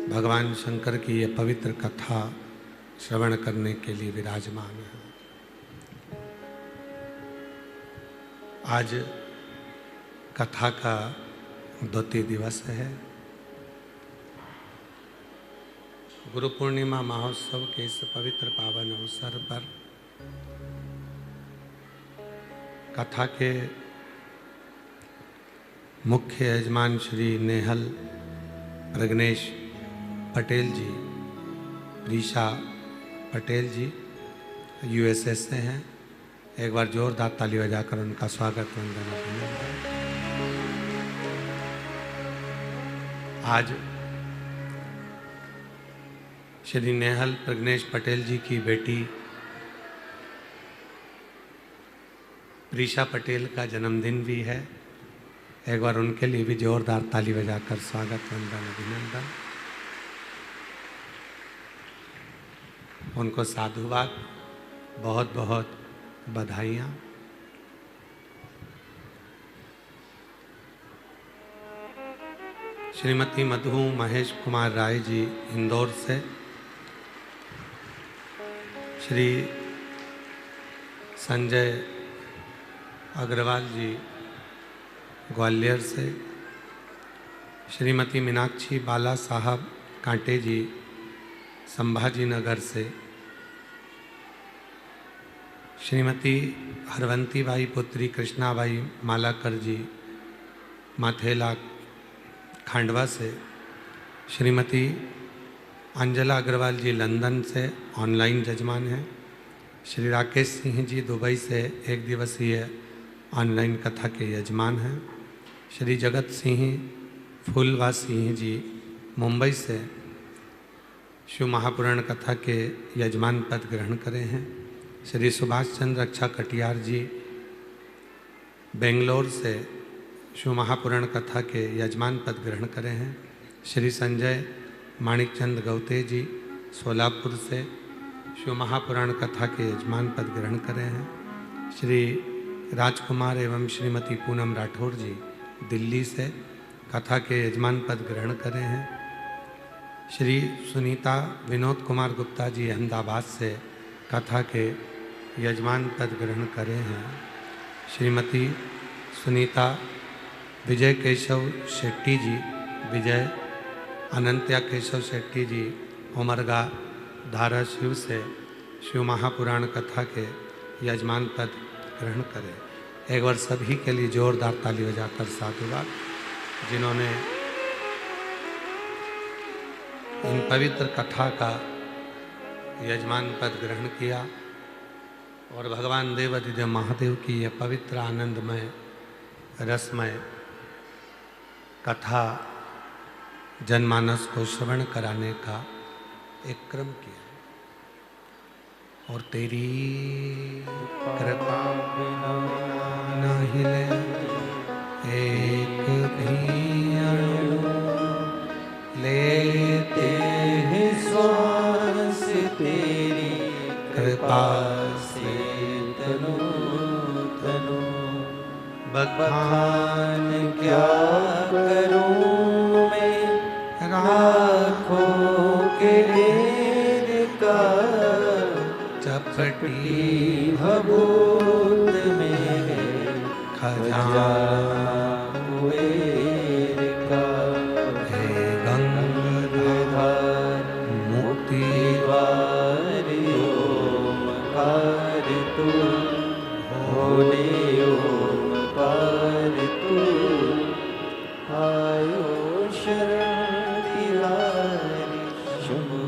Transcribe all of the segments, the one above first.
भगवान शंकर की यह पवित्र कथा श्रवण करने के लिए विराजमान है। आज कथा का द्वितीय दिवस है। गुरु पूर्णिमा महोत्सव के इस पवित्र पावन अवसर पर कथा के मुख्य यजमान श्री नेहल प्रज्ञेश पटेल जी, प्रीशा पटेल जी यूएसएस से हैं। एक बार जोरदार ताली बजाकर उनका स्वागत वंदन अभिनंदन। आज श्री नेहल प्रज्ञेश पटेल जी की बेटी प्रीशा पटेल का जन्मदिन भी है। एक बार उनके लिए भी जोरदार ताली बजाकर स्वागत वंदन अभिनंदन। उनको साधुवाद, बहुत बहुत बधाइयाँ। श्रीमती मधु महेश कुमार राय जी इंदौर से, श्री संजय अग्रवाल जी ग्वालियर से, श्रीमती मीनाक्षी बाला साहब कांटे जी संभाजी नगर से, श्रीमती हरवंती बाई पुत्री कृष्णाबाई मालाकर जी माथेला खांडवा से, श्रीमती अंजला अग्रवाल जी लंदन से ऑनलाइन जजमान हैं, श्री राकेश सिंह जी दुबई से एक दिवसीय ऑनलाइन कथा के यजमान हैं, श्री जगत सिंह फूलवा सिंह जी मुंबई से शिव महापुराण कथा के यजमान पद ग्रहण करे हैं, श्री सुभाष चंद्र रक्षा कटियार जी बेंगलोर से शिव महापुराण कथा के यजमान पद ग्रहण करे हैं, श्री संजय माणिक चंद गौते जी सोलापुर से शिव महापुराण कथा के यजमान पद ग्रहण करे हैं, श्री राजकुमार एवं श्रीमती पूनम राठौर जी दिल्ली से कथा के यजमान पद ग्रहण करे हैं, श्री सुनीता विनोद कुमार गुप्ता जी अहमदाबाद से कथा के यजमान पद ग्रहण करे हैं, श्रीमती सुनीता विजय केशव शेट्टी जी विजय अनंत्या केशव शेट्टी जी उमरगा धाराशिव से शिव महापुराण कथा के यजमान पद ग्रहण करें। एक बार सभी के लिए जोरदार ताली बजाकर साधुवाद, जिन्होंने इन पवित्र कथा का यजमान पद ग्रहण किया और भगवान देवादिदेव महादेव की यह पवित्र आनंदमय रसमय कथा जनमानस को श्रवण कराने का एक क्रम किया। और तेरी कृपा बिना न हिले एक भी अणु, लेते हैं श्वास तेरी कृपा से तनु तनु। बखान क्या करूं मैं राखों के ढेर का, चपटी भभूत में खजाना कुबेर का। हे गंगाधर मुक्ति द्वार ओमकार तू, भोले ओमकार तू। आयो शरण तिहारी शंभु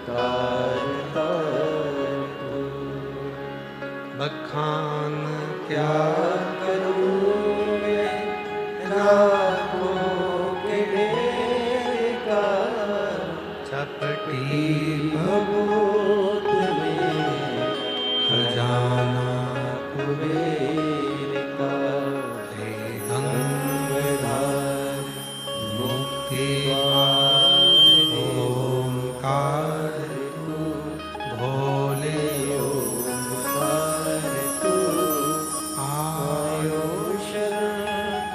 तार तार तू। बखान क्या करूं मैं राखों के ढेर का, चपटी भभूत में खजाना कुबेर का। हे गंगाधर मुक्ति ओमकार तू, भोले ओमकार तू। आयो शरण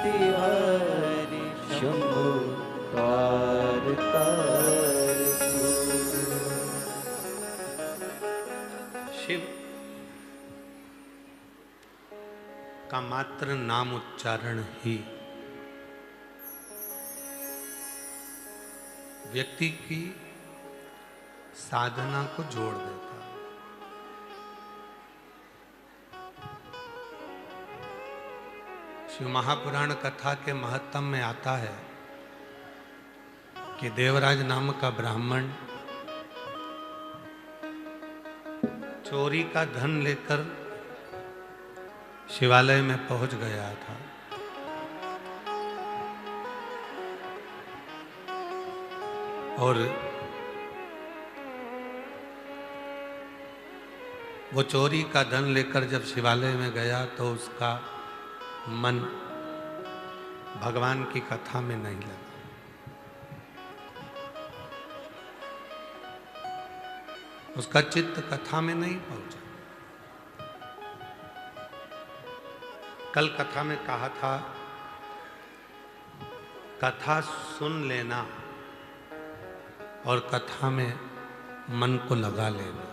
तिहारी शंभु तार तार का मात्र नाम उच्चारण ही व्यक्ति की साधना को जोड़ देता है। शिव महापुराण कथा के महत्तम में आता है कि देवराज नाम का ब्राह्मण चोरी का धन लेकर शिवालय में पहुंच गया था। और वो चोरी का धन लेकर जब शिवालय में गया तो उसका मन भगवान की कथा में नहीं लगा। उसका चित्त कथा में नहीं पहुंचा। कल कथा में कहा था, कथा सुन लेना और कथा में मन को लगा लेना,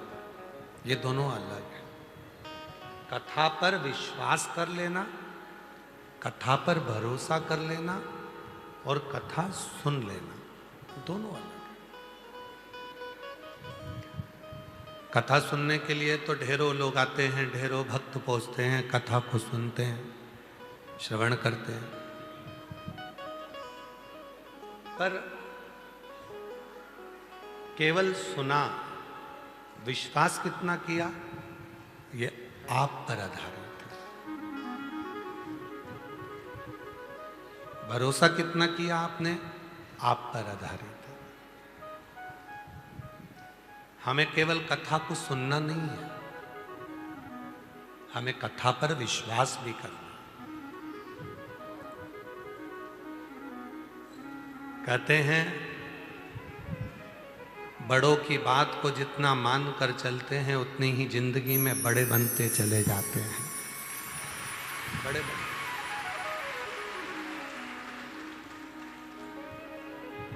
ये दोनों अलग है। कथा पर विश्वास कर लेना, कथा पर भरोसा कर लेना और कथा सुन लेना, दोनों अलग है। कथा सुनने के लिए तो ढेरों लोग आते हैं, ढेरों भक्त पहुंचते हैं, कथा को सुनते हैं, श्रवण करते हैं, पर केवल सुना, विश्वास कितना किया, ये आप पर आधारित है। भरोसा कितना किया आपने, आप पर आधारित है। हमें केवल कथा को सुनना नहीं है, हमें कथा पर विश्वास भी करना। कहते हैं बड़ों की बात को जितना मान कर चलते हैं उतनी ही जिंदगी में बड़े बनते चले जाते हैं। बड़े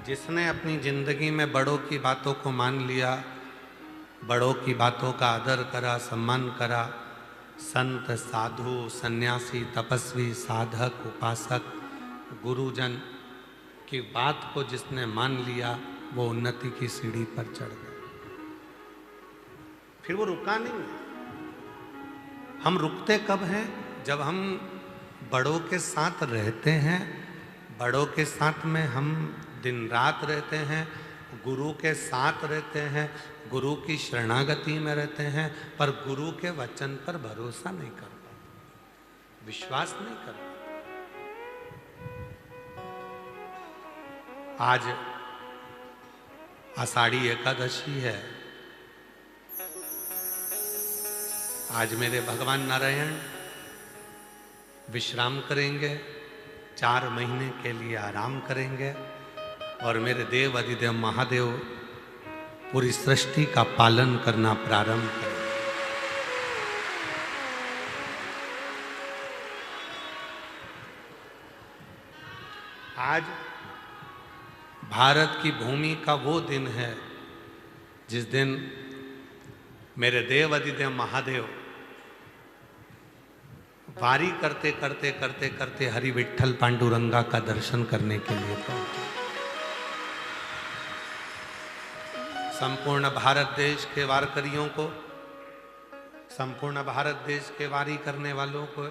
जिसने अपनी जिंदगी में बड़ों की बातों को मान लिया, बड़ों की बातों का आदर करा, सम्मान करा, संत, साधु, सन्यासी, तपस्वी, साधक, उपासक, गुरुजन की बात को जिसने मान लिया, वो उन्नति की सीढ़ी पर चढ़ गया। फिर वो रुका नहीं। हम रुकते कब हैं? जब हम बड़ों के साथ रहते हैं, बड़ों के साथ में हम दिन रात रहते हैं, गुरु के साथ रहते हैं, गुरु की शरणागति में रहते हैं, पर गुरु के वचन पर भरोसा नहीं कर पाते, विश्वास नहीं कर पाते। आज आषाढ़ी एकादशी है। आज मेरे भगवान नारायण विश्राम करेंगे, 4 महीने के लिए आराम करेंगे और मेरे देव अधिदेव महादेव पूरी सृष्टि का पालन करना प्रारंभ करेंगे। आज भारत की भूमि का वो दिन है जिस दिन मेरे देव अधिदेव महादेव वारी करते करते करते करते हरि विठ्ठल पांडुरंगा का दर्शन करने के लिए पहुंचे। संपूर्ण भारत देश के वारकरियों को, संपूर्ण भारत देश के वारी करने वालों को,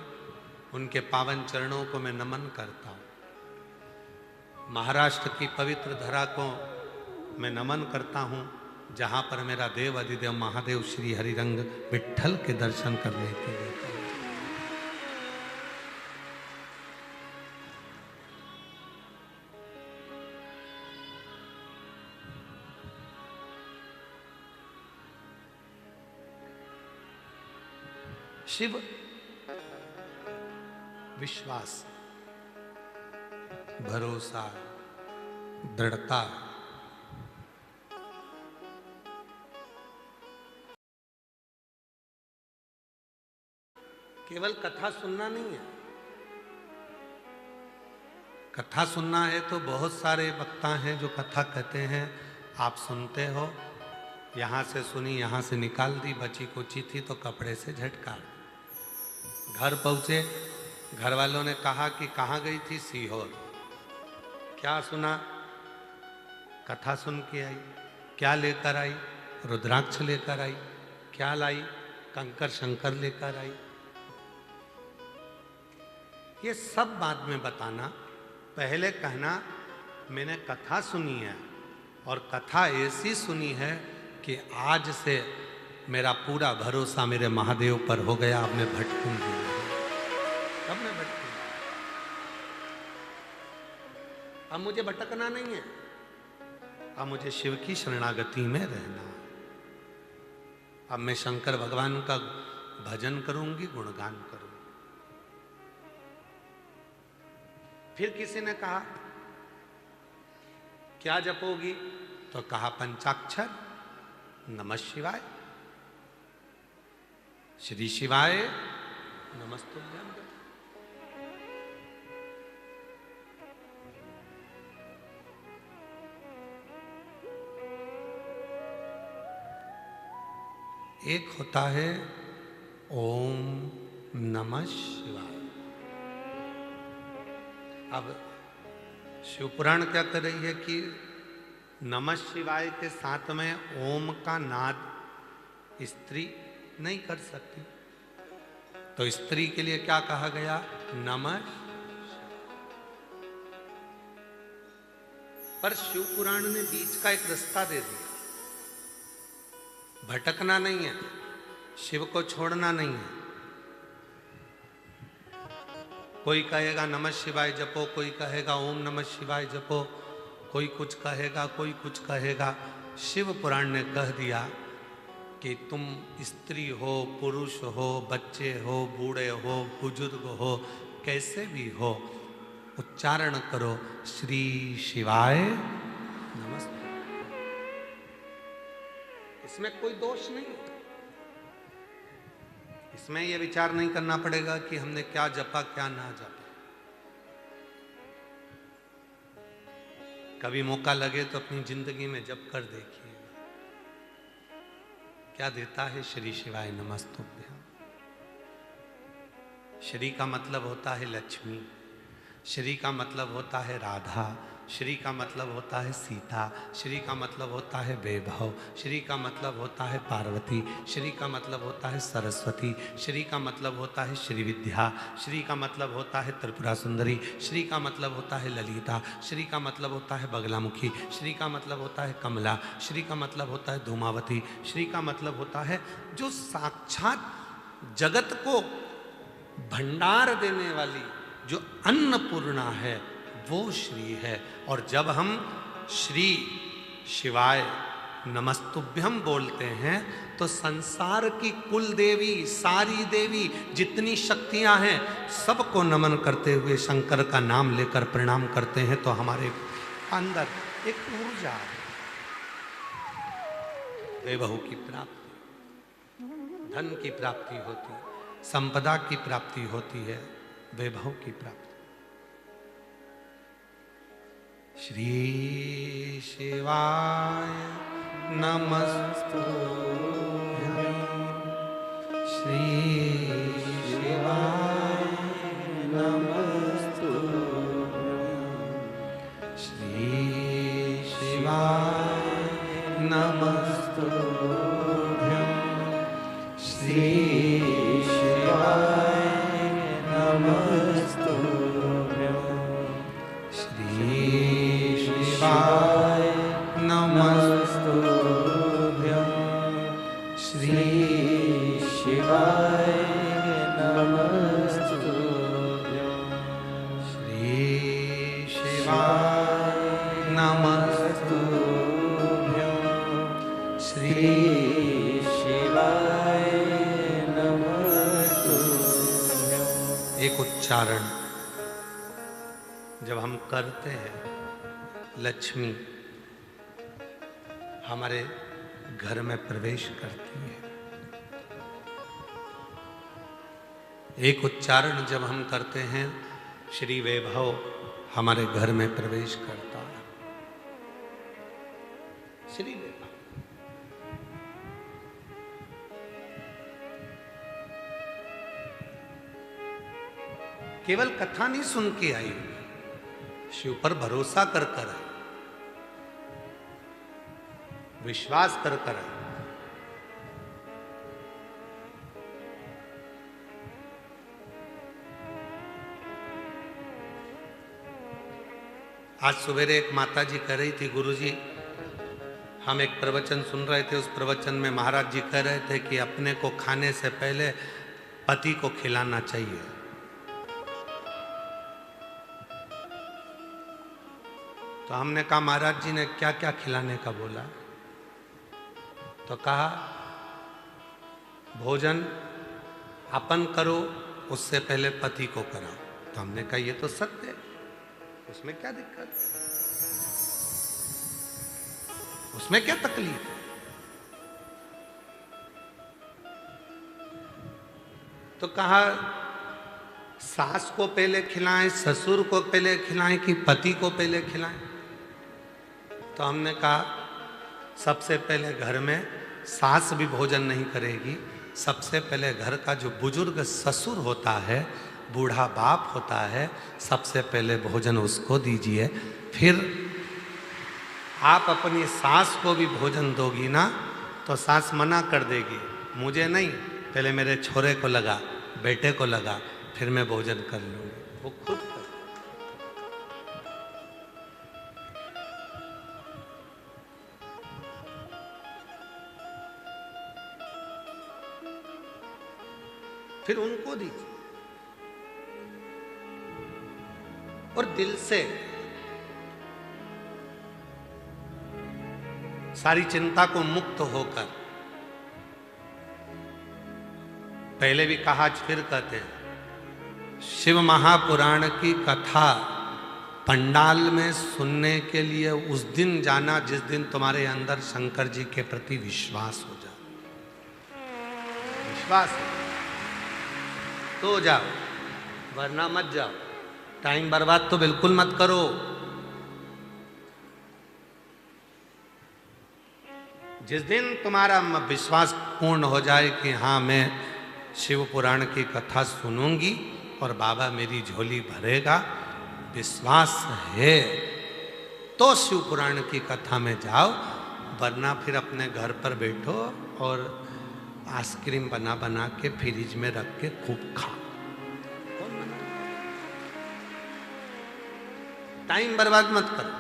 उनके पावन चरणों को मैं नमन करता हूं। महाराष्ट्र की पवित्र धरा को मैं नमन करता हूं, जहां पर मेरा देव अधिदेव महादेव श्री हरिरंग विठ्ठल के दर्शन करने के लिए पहुंचे। शिव विश्वास, भरोसा, दृढ़ता, केवल कथा सुनना नहीं है। कथा सुनना है तो बहुत सारे वक्ता हैं जो कथा कहते हैं, आप सुनते हो, यहाँ से सुनी, यहाँ से निकाल दी, बची कुची थी तो कपड़े से झटका। घर पहुँचे, घर वालों ने कहा कि कहाँ गई थी? सीहोर। क्या सुना? कथा सुन के आई। क्या लेकर आई? रुद्राक्ष लेकर आई। क्या लाई? कंकर शंकर लेकर आई। ये सब बाद में बताना, पहले कहना मैंने कथा सुनी है और कथा ऐसी सुनी है कि आज से मेरा पूरा भरोसा मेरे महादेव पर हो गया, अब मैं भटकूंगी। अब मैं भटकूंगी, अब मुझे भटकना नहीं है, अब मुझे शिव की शरणागति में रहना। अब मैं शंकर भगवान का भजन करूंगी, गुणगान करूंगी। फिर किसी ने कहा क्या जपोगी? तो कहा पंचाक्षर नमः शिवाय, श्री शिवाय नमस्तुभ्यं। एक होता है ओम नमः शिवाय। अब शिवपुराण क्या कर रही है कि नमः शिवाय के साथ में ओम का नाद स्त्री नहीं कर सकती, तो स्त्री के लिए क्या कहा गया? नमः। पर शिवपुराण ने बीच का एक रास्ता दे दिया। भटकना नहीं है, शिव को छोड़ना नहीं है। कोई कहेगा नमः शिवाय जपो, कोई कहेगा ओम नमः शिवाय जपो, कोई कुछ कहेगा, कोई कुछ कहेगा। शिव पुराण ने कह दिया कि तुम स्त्री हो, पुरुष हो, बच्चे हो, बूढ़े हो, बुजुर्ग हो, कैसे भी हो, उच्चारण करो श्री शिवाय नमस्ते। इसमें कोई दोष नहीं। इसमें यह विचार नहीं करना पड़ेगा कि हमने क्या जपा क्या ना जपा। कभी मौका लगे तो अपनी जिंदगी में जप कर देखिए, क्या देता है श्री शिवाय नमस्तुभ्यं। श्री का मतलब होता है लक्ष्मी, श्री का मतलब होता है राधा, श्री का मतलब होता है सीता, श्री का मतलब होता है वैभव, श्री का मतलब होता है पार्वती, श्री का मतलब होता है सरस्वती, श्री का मतलब होता है श्री विद्या, श्री का मतलब होता है त्रिपुरा सुंदरी, श्री का मतलब होता है ललिता, श्री का मतलब होता है बगलामुखी, श्री का मतलब होता है कमला, श्री का मतलब होता है धूमावती, श्री का मतलब होता है जो साक्षात जगत को भंडार देने वाली जो अन्नपूर्णा है, वो श्री है। और जब हम श्री शिवाय नमस्तुभ्यं बोलते हैं तो संसार की कुल देवी, सारी देवी, जितनी शक्तियां हैं, सबको नमन करते हुए शंकर का नाम लेकर प्रणाम करते हैं, तो हमारे अंदर एक ऊर्जा है। वैभव की प्राप्ति, धन की प्राप्ति होती है, संपदा की प्राप्ति होती है, वैभव की प्राप्ति। श्री शिवाय नमस्तुभ्यं, श्री शिवाय नमस्तुभ्यं, श्री शिवाय नमस्तुभ्यं, श्री शिवाय नमस्तुभ्यं, श्री शिवाय नमस्तुभ्यं, श्री शिवाय नमस्तुभ्यं, श्री शिवाय नमस्तुभ्यं, श्री शिवाय नमस्तुभ्यं। एक उच्चारण जब हम करते हैं, लक्ष्मी हमारे घर में प्रवेश करती है। एक उच्चारण जब हम करते हैं, श्री वैभव हमारे घर में प्रवेश करता है। श्री वैभव केवल कथा नहीं सुन के आई, शिव पर भरोसा कर कर आई, विश्वास कर कर आई। आज सवेरे एक माता जी कह रही थी, गुरुजी हम एक प्रवचन सुन रहे थे, उस प्रवचन में महाराज जी कह रहे थे कि अपने को खाने से पहले पति को खिलाना चाहिए। तो हमने कहा महाराज जी ने क्या क्या खिलाने का बोला? तो कहा भोजन अपन करो, उससे पहले पति को कराओ। तो हमने कहा ये तो सत्य है, उसमें क्या दिक्कत, उसमें क्या तकलीफ है? तो कहा सास को पहले खिलाएं, ससुर को पहले खिलाएं कि पति को पहले खिलाएं? तो हमने कहा सबसे पहले घर में सास भी भोजन नहीं करेगी, सबसे पहले घर का जो बुजुर्ग ससुर होता है, बूढ़ा बाप होता है, सबसे पहले भोजन उसको दीजिए। फिर आप अपनी सास को भी भोजन दोगी ना, तो सास मना कर देगी, मुझे नहीं, पहले मेरे छोरे को लगा, बेटे को लगा, फिर मैं भोजन कर लूँगी। वो खुद कर। फिर उनको दीजिए और दिल से सारी चिंता को मुक्त होकर, पहले भी कहा आज फिर कहते हैं, शिव महापुराण की कथा पंडाल में सुनने के लिए उस दिन जाना जिस दिन तुम्हारे अंदर शंकर जी के प्रति विश्वास हो जाए। विश्वास तो जाओ, वरना मत जाओ। टाइम बर्बाद तो बिल्कुल मत करो। जिस दिन तुम्हारा विश्वास पूर्ण हो जाए कि हाँ मैं शिव पुराण की कथा सुनूंगी और बाबा मेरी झोली भरेगा, विश्वास है, तो शिव पुराण की कथा में जाओ, वरना फिर अपने घर पर बैठो और आइसक्रीम बना बना के फ्रिज में रख के खूब खाओ। टाइम बर्बाद मत करो।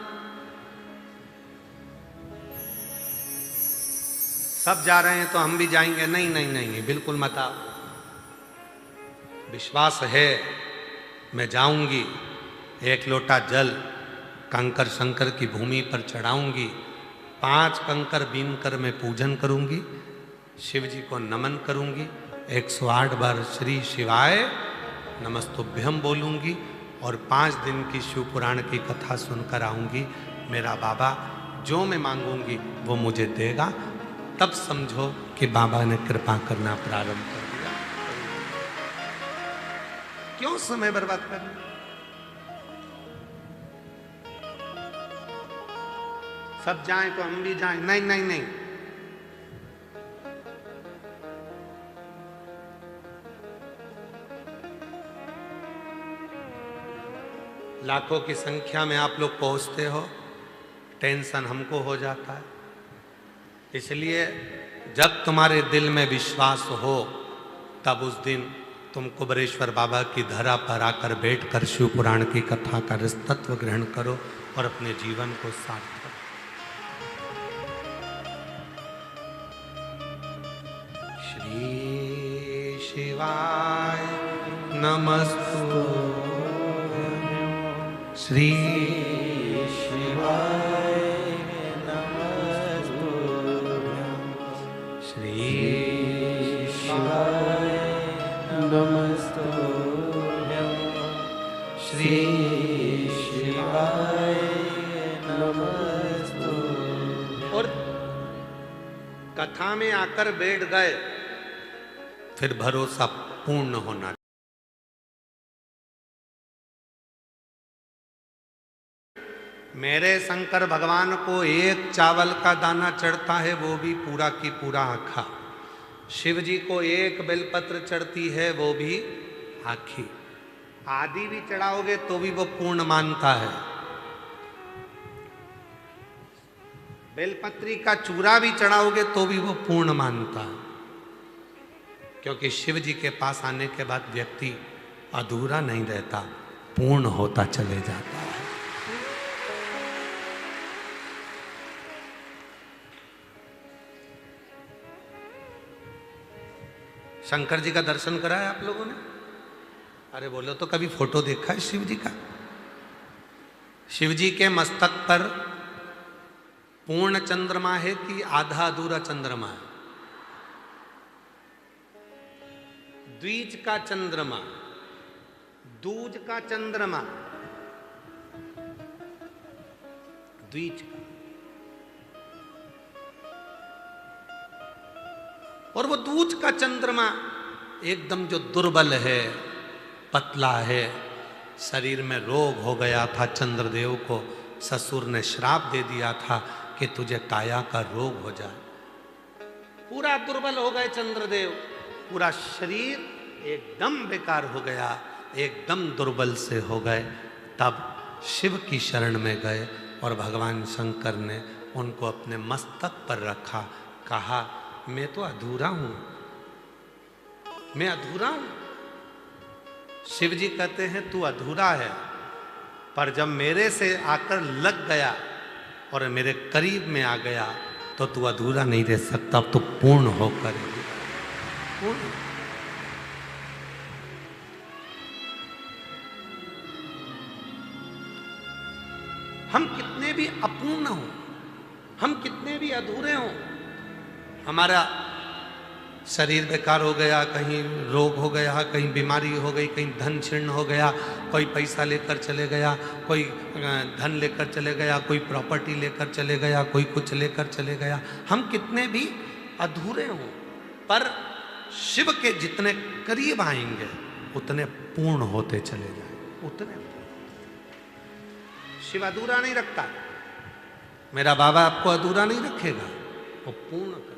सब जा रहे हैं तो हम भी जाएंगे, नहीं नहीं नहीं, बिल्कुल मत आओ। विश्वास है मैं जाऊंगी, एक लोटा जल कंकर शंकर की भूमि पर चढ़ाऊंगी, 5 कंकर बीन कर मैं पूजन करूंगी, शिव जी को नमन करूंगी, 108 बार श्री शिवाय नमस्तुभ्यम बोलूंगी और 5 दिन की शिव पुराण की कथा सुनकर आऊंगी। मेरा बाबा जो मैं मांगूंगी वो मुझे देगा। तब समझो कि बाबा ने कृपा करना प्रारंभ कर दिया। क्यों समय बर्बाद करना? सब जाएं तो हम भी जाएं, नहीं नहीं नहीं। लाखों की संख्या में आप लोग पहुंचते हो, टेंशन हमको हो जाता है। इसलिए जब तुम्हारे दिल में विश्वास हो, तब उस दिन तुम कुबरेश्वर बाबा की धरा पर आकर बैठकर शिव पुराण की कथा का रस तत्व ग्रहण करो और अपने जीवन को सार्थक करो। श्री शिवाय नमस्तुभ्यं, श्री शिवाय नमस्तुभ्यं, श्री शिवाय नमस्तुभ्यं, श्री शिवाय नमस्तुभ्यं। और कथा में आकर बैठ गए, फिर भरोसा पूर्ण होना। मेरे शंकर भगवान को एक चावल का दाना चढ़ता है, वो भी पूरा की पूरा आखा। शिव जी को एक बेलपत्र चढ़ती है, वो भी आखी। आदि भी चढ़ाओगे तो भी वो पूर्ण मानता है। बेलपत्री का चूरा भी चढ़ाओगे तो भी वो पूर्ण मानता है, क्योंकि शिव जी के पास आने के बाद व्यक्ति अधूरा नहीं रहता, पूर्ण होता चले जाता है। शंकर जी का दर्शन करा है आप लोगों ने? अरे बोलो तो, कभी फोटो देखा है शिव जी का? शिव जी के मस्तक पर पूर्ण चंद्रमा है कि आधा अधूरा चंद्रमा है? द्विज का चंद्रमा, दूज का चंद्रमा, द्विज का। और वो दूज का चंद्रमा एकदम जो दुर्बल है, पतला है, शरीर में रोग हो गया था, चंद्रदेव को ससुर ने श्राप दे दिया था कि तुझे काया का रोग हो जाए। पूरा दुर्बल हो गए चंद्रदेव, पूरा शरीर एकदम बेकार हो गया, एकदम दुर्बल से हो गए। तब शिव की शरण में गए और भगवान शंकर ने उनको अपने मस्तक पर रखा, कहा मैं तो अधूरा हूं, मैं अधूरा हूं। शिव जी कहते हैं तू अधूरा है, पर जब मेरे से आकर लग गया और मेरे करीब में आ गया तो तू अधूरा नहीं रह सकता, अब तू पूर्ण होकर पूर्ण। हम कितने भी अपूर्ण हो, हम कितने भी अधूरे हों, हमारा शरीर बेकार हो गया, कहीं रोग हो गया, कहीं बीमारी हो गई, कहीं धन क्षीण हो गया, कोई पैसा लेकर चले गया, कोई धन लेकर चले गया, कोई प्रॉपर्टी लेकर चले गया, कोई कुछ लेकर चले गया, हम कितने भी अधूरे हों, पर शिव के जितने करीब आएंगे उतने पूर्ण होते चले जाएंगे, उतने। शिव अधूरा नहीं रखता, मेरा बाबा आपको अधूरा नहीं रखेगा, वो पूर्ण कर।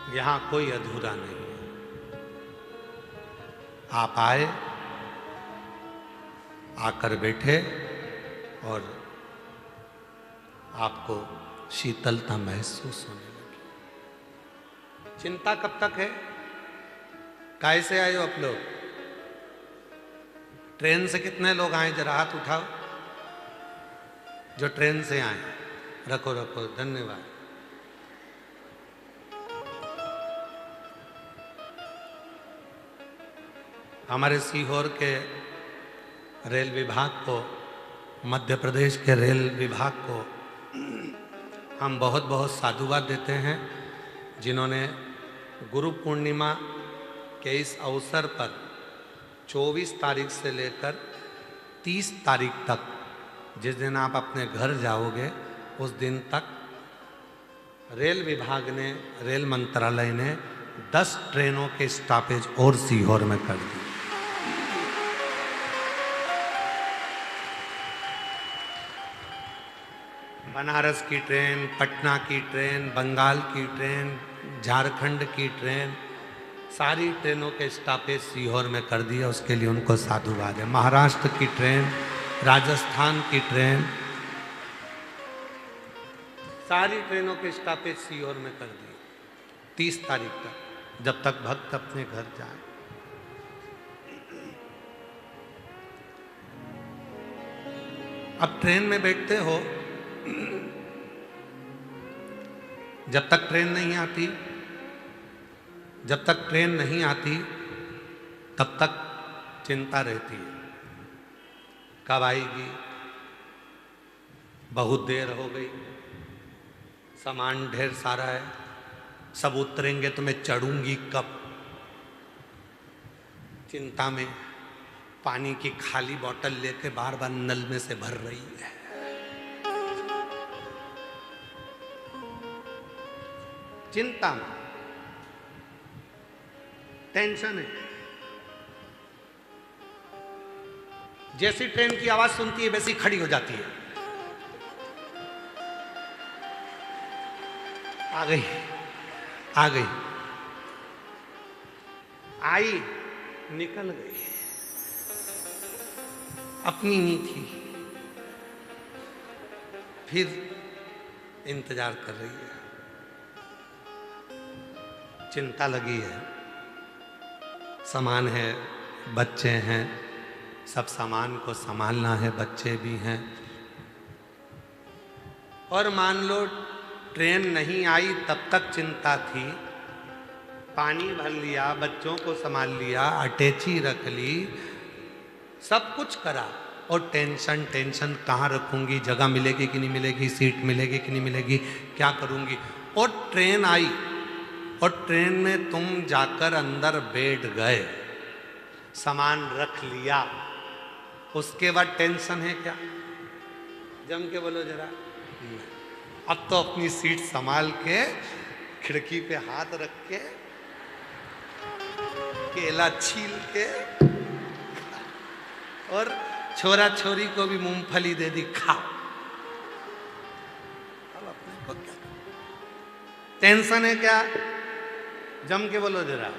यहां कोई अधूरा नहीं है। आप आए, आकर बैठे और आपको शीतलता महसूस होने लगी। चिंता कब तक है? काहे से आए हो आप लोग? ट्रेन से कितने लोग आए? जरा हाथ उठाओ जो ट्रेन से आए। रखो रखो, धन्यवाद। हमारे सीहोर के रेल विभाग को, मध्य प्रदेश के रेल विभाग को हम बहुत बहुत साधुवाद देते हैं, जिन्होंने गुरु पूर्णिमा के इस अवसर पर 24 तारीख से लेकर 30 तारीख तक, जिस दिन आप अपने घर जाओगे उस दिन तक रेल विभाग ने, रेल मंत्रालय ने 10 ट्रेनों के स्टॉपेज और सीहोर में कर दी। बनारस की ट्रेन, पटना की ट्रेन, बंगाल की ट्रेन, झारखंड की ट्रेन, सारी ट्रेनों के स्टॉपेज सीहोर में कर दिया, उसके लिए उनको साधुवाद है। महाराष्ट्र की ट्रेन, राजस्थान की ट्रेन, सारी ट्रेनों के स्टॉपेज सीहोर में कर दिए 30 तारीख तक, जब तक भक्त अपने घर जाए। अब ट्रेन में बैठते हो, जब तक ट्रेन नहीं आती, जब तक ट्रेन नहीं आती तब तक चिंता रहती है, कब आएगी, बहुत देर हो गई, सामान ढेर सारा है, सब उतरेंगे तो मैं चढ़ूंगी कब। चिंता में पानी की खाली बोतल लेके बार बार नल में से भर रही है। चिंता में, टेंशन है। जैसी ट्रेन की आवाज सुनती है वैसी खड़ी हो जाती है। आ गई, आ गई, आई, निकल गई, अपनी नहीं थी, फिर इंतजार कर रही है, चिंता लगी है, सामान है, बच्चे हैं, सब सामान को संभालना है, बच्चे भी हैं। और मान लो ट्रेन नहीं आई तब तक चिंता थी, पानी भर लिया, बच्चों को संभाल लिया, अटैची रख ली, सब कुछ करा, और टेंशन टेंशन, कहाँ रखूंगी, जगह मिलेगी कि नहीं मिलेगी, सीट मिलेगी कि नहीं मिलेगी, क्या करूंगी। और ट्रेन आई और ट्रेन में तुम जाकर अंदर बैठ गए, सामान रख लिया, उसके बाद टेंशन है क्या? जम के बोलो जरा। अब तो अपनी सीट संभाल के, खिड़की पे हाथ रख के, केला छील के, और छोरा छोरी को भी मूंगफली दे दी, खाओ। अब अपने को क्या टेंशन है क्या? जम के बोलो जरा।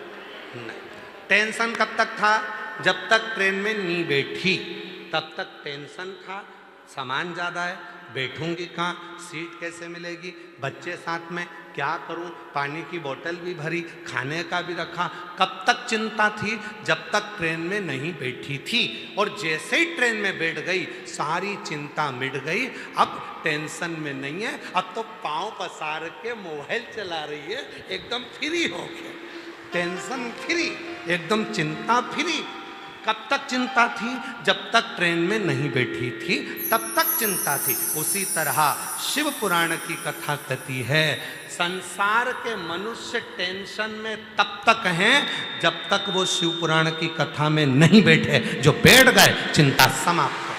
नहीं, टेंशन कब तक था? जब तक ट्रेन में नहीं बैठी तब तक टेंशन था, सामान ज्यादा है, बैठूंगी कहाँ, सीट कैसे मिलेगी, बच्चे साथ में, क्या करूं, पानी की बोतल भी भरी, खाने का भी रखा। कब तक चिंता थी? जब तक ट्रेन में नहीं बैठी थी। और जैसे ही ट्रेन में बैठ गई सारी चिंता मिट गई, अब टेंशन में नहीं है, अब तो पांव पसार के मोबाइल चला रही है, एकदम फ्री हो गया, टेंशन फ्री, एकदम चिंता फ्री। कब तक चिंता थी? जब तक ट्रेन में नहीं बैठी थी तब तक चिंता थी। उसी तरह शिव पुराण की कथा कहती है, संसार के मनुष्य टेंशन में तब तक हैं जब तक वो शिव पुराण की कथा में नहीं बैठे। जो बैठ गए चिंता समाप्त हो,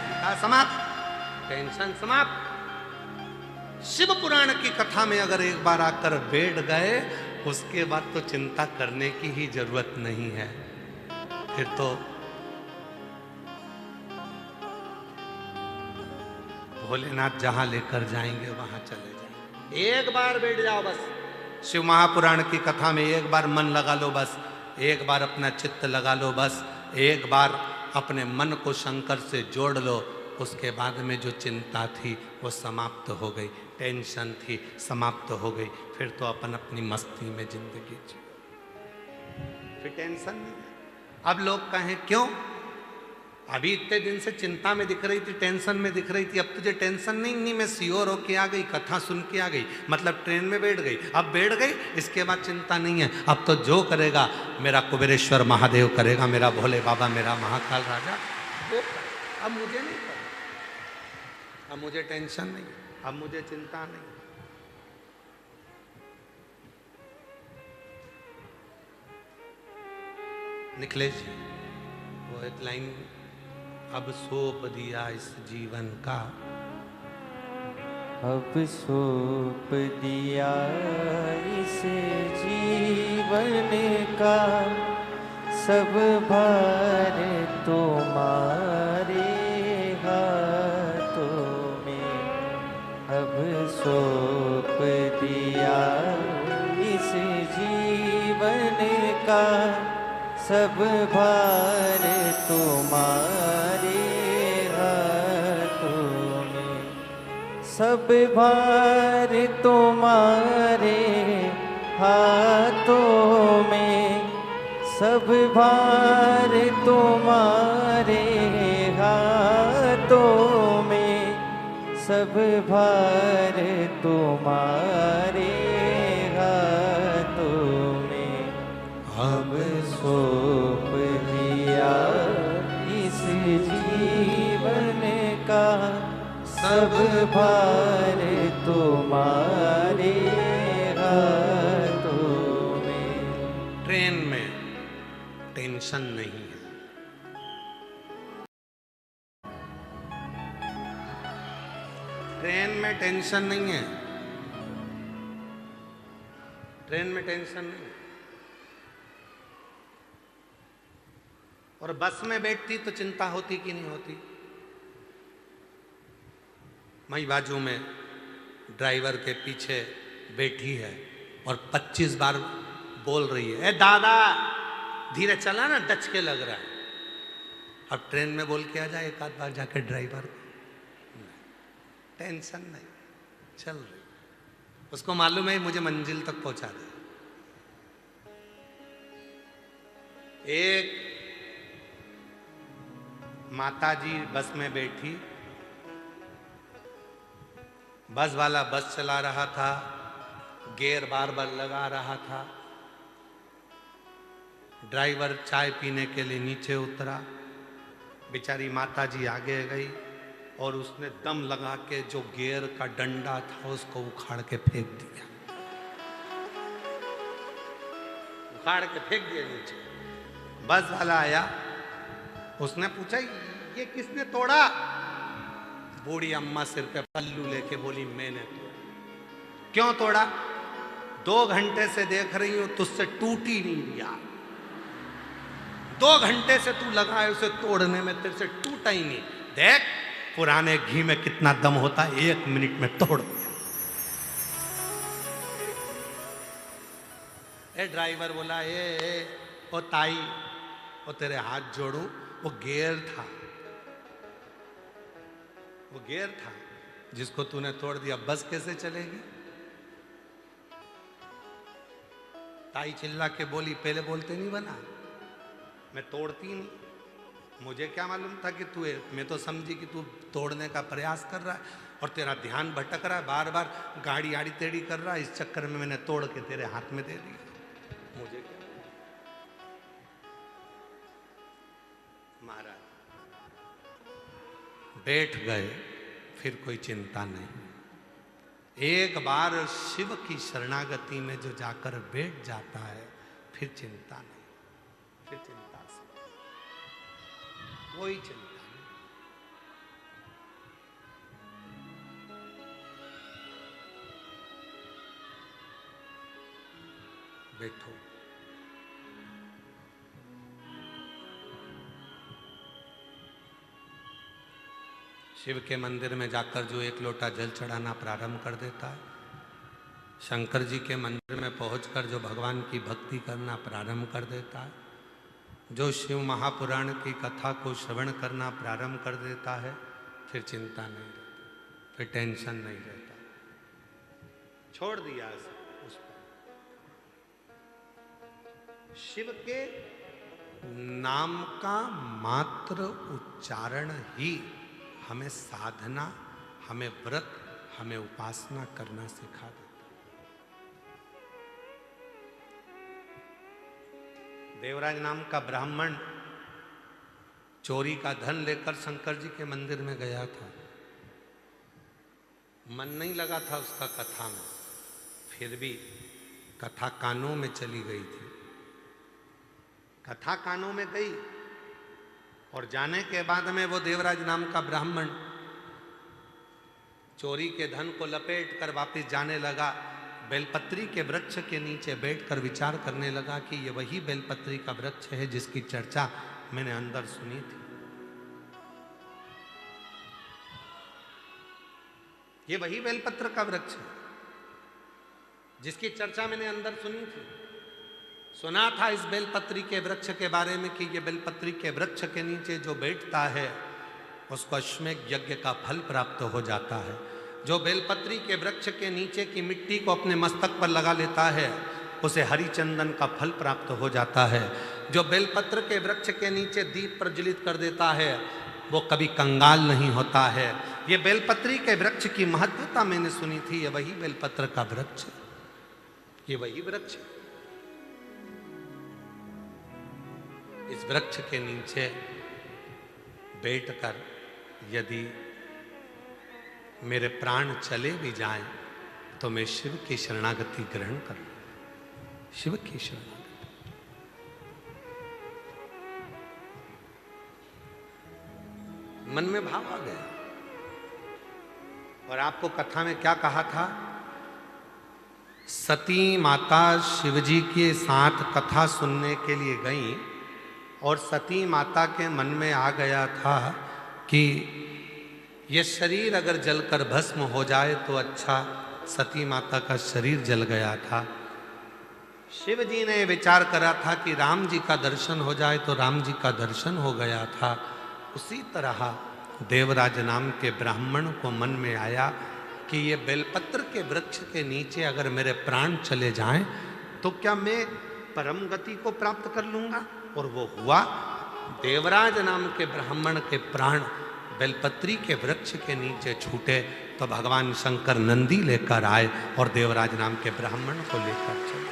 चिंता समाप्त, टेंशन समाप्त। शिव पुराण की कथा में अगर एक बार आकर बैठ गए, उसके बाद तो चिंता करने की ही जरूरत नहीं है। फिर तो भोलेनाथ जहां लेकर जाएंगे वहां चले जाएंगे। एक बार बैठ जाओ बस, शिव महापुराण की कथा में एक बार मन लगा लो बस, एक बार अपना चित्त लगा लो बस, एक बार अपने मन को शंकर से जोड़ लो, उसके बाद में जो चिंता थी वो समाप्त हो गई, टेंशन थी समाप्त हो गई। फिर तो अपन अपनी मस्ती में जिंदगी जी, फिर टेंशन नहीं। अब लोग कहें क्यों, अभी इतने दिन से चिंता में दिख रही थी, टेंशन में दिख रही थी, अब तुझे टेंशन नहीं? नहीं, मैं सियोर होके आ गई, कथा सुन के आ गई, मतलब ट्रेन में बैठ गई, अब बैठ गई, इसके बाद चिंता नहीं है। अब तो जो करेगा मेरा कुबेरेश्वर महादेव करेगा, मेरा भोले बाबा, मेरा महाकाल राजा वो, अब मुझे नहीं करना, अब मुझे टेंशन नहीं, अब मुझे चिंता नहीं। निखिलेश जी वो एक लाइन, अब सौंप दिया इस जीवन का, अब सौंप दिया इस जीवन का, सब भार तुम्हारे हाथों में। अब सौंप दिया इस जीवन का, सब भार तुम्हारे हाथों में। सब भार तुम्हारे हाथों में, सब भार तुम्हारे हाथों में, सब भार तुम्हारे हाथों में। अब सौंप दिया इस जीवन का, सब भार तुम्हारे हाथों में। ट्रेन में टेंशन नहीं है, ट्रेन में टेंशन नहीं है, ट्रेन में टेंशन नहीं है। और बस में बैठती तो चिंता होती कि नहीं होती। मई बाजू में ड्राइवर के पीछे बैठी है और 25 बार बोल रही है, ए दादा धीरे चला ना, डच के लग रहा है। अब ट्रेन में बोल के आ जाए एक आध बार जाकर ड्राइवर, टेंशन नहीं, चल रही, उसको मालूम है मुझे मंजिल तक पहुंचा दे। एक माता जी बस में बैठी, बस वाला बस चला रहा था, गियर बार बार लगा रहा था। ड्राइवर चाय पीने के लिए नीचे उतरा, बेचारी माता जी आगे गई और उसने दम लगा के जो गियर का डंडा था उसको उखाड़ के फेंक दिया, उखाड़ के फेंक दिया नीचे। बस वाला आया, उसने पूछा ये किसने तोड़ा? बूढ़ी अम्मा सिर पे पल्लू लेके बोली मैंने तोड़ा। क्यों तोड़ा? 2 घंटे से देख रही हूं तुझसे टूट ही नहीं दिया, 2 घंटे से तू लगा है उसे तोड़ने में, तेरे से टूटा ही नहीं। देख पुराने घी में कितना दम होता है, 1 मिनट में तोड़ दिया। ए ड्राइवर बोला ओ ताई, ओ तेरे हाथ जोड़ू, वो गियर था, वो गियर था जिसको तूने तोड़ दिया, बस कैसे चलेगी? ताई चिल्ला के बोली पहले बोलते नहीं बना, मैं तोड़ती नहीं, मुझे क्या मालूम था कि तू, मैं तो समझी कि तू तोड़ने का प्रयास कर रहा है और तेरा ध्यान भटक रहा है, बार बार गाड़ी आड़ी टेढ़ी कर रहा है, इस चक्कर में मैंने तोड़ के तेरे हाथ में दे दिया, मुझे क्या। महाराज बैठ गए, फिर कोई चिंता नहीं। एक बार शिव की शरणागति में जो जाकर बैठ जाता है फिर चिंता नहीं, फिर चिंता से कोई चिंता नहीं। बैठो, शिव के मंदिर में जाकर जो 1 लोटा जल चढ़ाना प्रारंभ कर देता है, शंकर जी के मंदिर में पहुंचकर जो भगवान की भक्ति करना प्रारंभ कर देता है, जो शिव महापुराण की कथा को श्रवण करना प्रारंभ कर देता है, फिर चिंता नहीं रहती, फिर टेंशन नहीं रहता, छोड़ दिया उस पर। शिव के नाम का मात्र उच्चारण ही हमें साधना, हमें व्रत, हमें उपासना करना सिखा देता। देवराज नाम का ब्राह्मण चोरी का धन लेकर शंकर जी के मंदिर में गया था, मन नहीं लगा था उसका कथा में, फिर भी कथा कानों में चली गई थी, कथा कानों में गई और जाने के बाद में वो देवराज नाम का ब्राह्मण चोरी के धन को लपेट कर वापिस जाने लगा। बेलपत्री के वृक्ष के नीचे बैठकर विचार करने लगा कि ये वही बेलपत्री का वृक्ष है जिसकी चर्चा मैंने अंदर सुनी थी, ये वही बेलपत्र का वृक्ष है जिसकी चर्चा मैंने अंदर सुनी थी। सुना था इस बेलपत्री के वृक्ष के बारे में कि ये बेलपत्री के वृक्ष के नीचे जो बैठता है उसको अश्वमेध यज्ञ का फल प्राप्त हो जाता है। जो बेलपत्री के वृक्ष के नीचे की मिट्टी को अपने मस्तक पर लगा लेता है उसे हरिचंदन का फल प्राप्त हो जाता है। जो बेलपत्र के वृक्ष के नीचे दीप प्रज्वलित कर देता है वो कभी कंगाल नहीं होता है। ये बेलपत्री के वृक्ष की महत्वता मैंने सुनी थी, ये वही बेलपत्र का वृक्ष, ये वही वृक्ष। इस वृक्ष के नीचे बैठकर यदि मेरे प्राण चले भी जाएं तो मैं शिव की शरणागति ग्रहण कर लूं, शिव की शरणागति। मन में भाव आ गया। और आपको कथा में क्या कहा था? सती माता शिवजी के साथ कथा सुनने के लिए गई और सती माता के मन में आ गया था कि ये शरीर अगर जलकर भस्म हो जाए तो अच्छा। सती माता का शरीर जल गया था। शिव जी ने विचार करा था कि राम जी का दर्शन हो जाए तो राम जी का दर्शन हो गया था। उसी तरह देवराज नाम के ब्राह्मण को मन में आया कि ये बेलपत्र के वृक्ष के नीचे अगर मेरे प्राण चले जाएं तो क्या मैं परम गति को प्राप्त कर लूंगा। और वो हुआ। देवराज नाम के ब्राह्मण के प्राण बेलपत्री के वृक्ष के नीचे छूटे तो भगवान शंकर नंदी लेकर आए और देवराज नाम के ब्राह्मण को लेकर चले।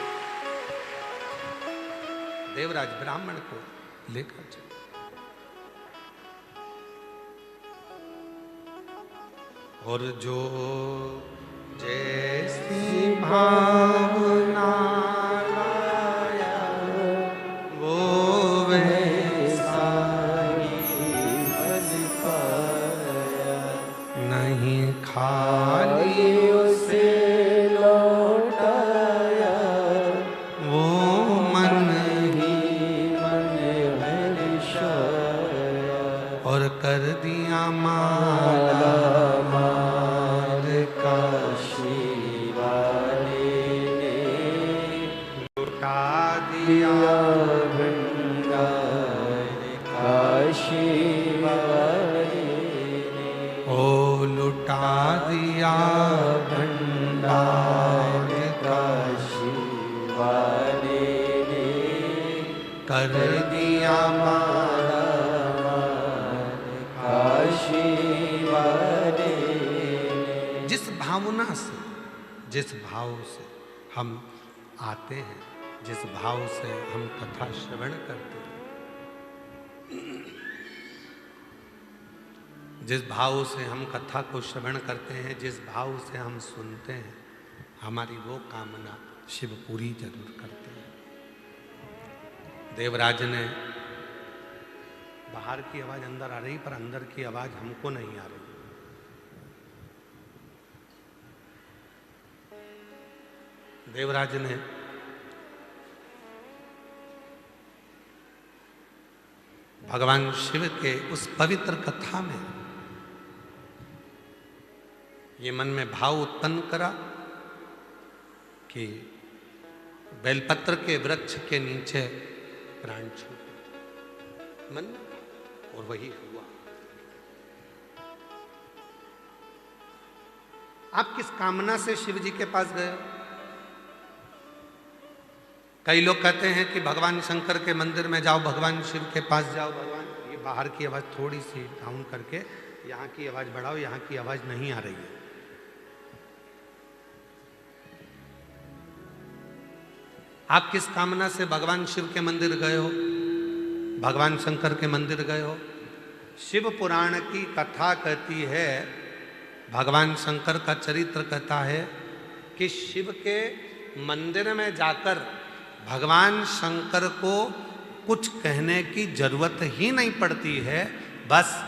देवराज ब्राह्मण को लेकर चले। और जो जैसी भावना लाया वो वैसा ही फल पाया। नहीं खाली उसे लौटाया वो मन ही मन हर्षाया। और कर दिया माला दिया भंडार काशी वाले ने। कर दिया माला काशी वाले ने। जिस भावना से, जिस भाव से हम आते हैं, जिस भाव से हम कथा श्रवण करते हैं, जिस भाव से हम कथा को श्रवण करते हैं, जिस भाव से हम सुनते हैं, हमारी वो कामना शिव पूरी जरूर करते हैं। देवराज ने बाहर की आवाज अंदर आ रही पर अंदर की आवाज हमको नहीं आ रही। देवराज ने भगवान शिव के उस पवित्र कथा में ये मन में भाव उत्पन्न करा कि बेलपत्र के वृक्ष के नीचे प्राण छूटे मन में, और वही हुआ। आप किस कामना से शिव जी के पास गए? कई लोग कहते हैं कि भगवान शंकर के मंदिर में जाओ, भगवान शिव के पास जाओ। भगवान, ये बाहर की आवाज थोड़ी सी डाउन करके यहाँ की आवाज बढ़ाओ, यहाँ की आवाज नहीं आ रही है। आप किस कामना से भगवान शिव के मंदिर गए हो, भगवान शंकर के मंदिर गए हो? शिव पुराण की कथा कहती है, भगवान शंकर का चरित्र कहता है कि शिव के मंदिर में जाकर भगवान शंकर को कुछ कहने की जरूरत ही नहीं पड़ती है। बस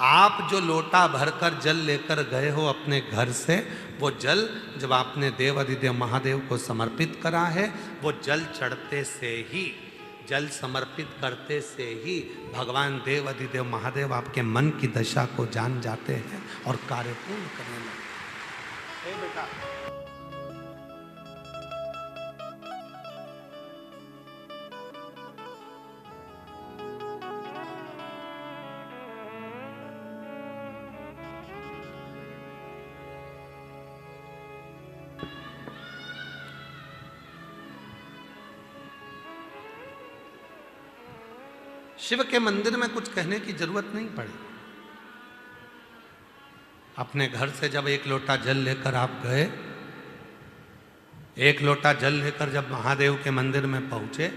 आप जो लोटा भरकर जल लेकर गए हो अपने घर से, वो जल जब आपने देव अधिदेव महादेव को समर्पित करा है, वो जल चढ़ते से ही, जल समर्पित करते से ही भगवान देव अधिदेव महादेव आपके मन की दशा को जान जाते हैं और कार्य पूर्ण करने लगते हैं। बेटा, शिव के मंदिर में कुछ कहने की जरूरत नहीं पड़ी। अपने घर से जब एक लोटा जल लेकर आप गए, एक लोटा जल लेकर जब महादेव के मंदिर में पहुंचे,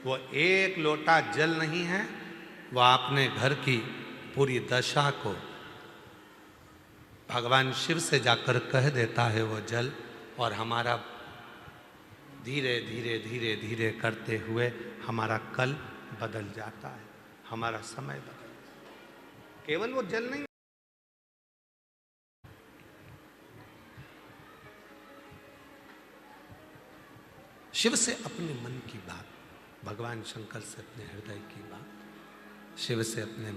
वो एक लोटा जल नहीं है, वो आपने घर की पूरी दशा को भगवान शिव से जाकर कह देता है वो जल, और हमारा धीरे धीरे धीरे धीरे करते हुए हमारा कल बदल जाता है, हमारा समय बदल जाता है। केवल वो जल नहीं, शिव से अपने मन की बात भगवान शंकर से अपने हृदय की बात, शिव से अपने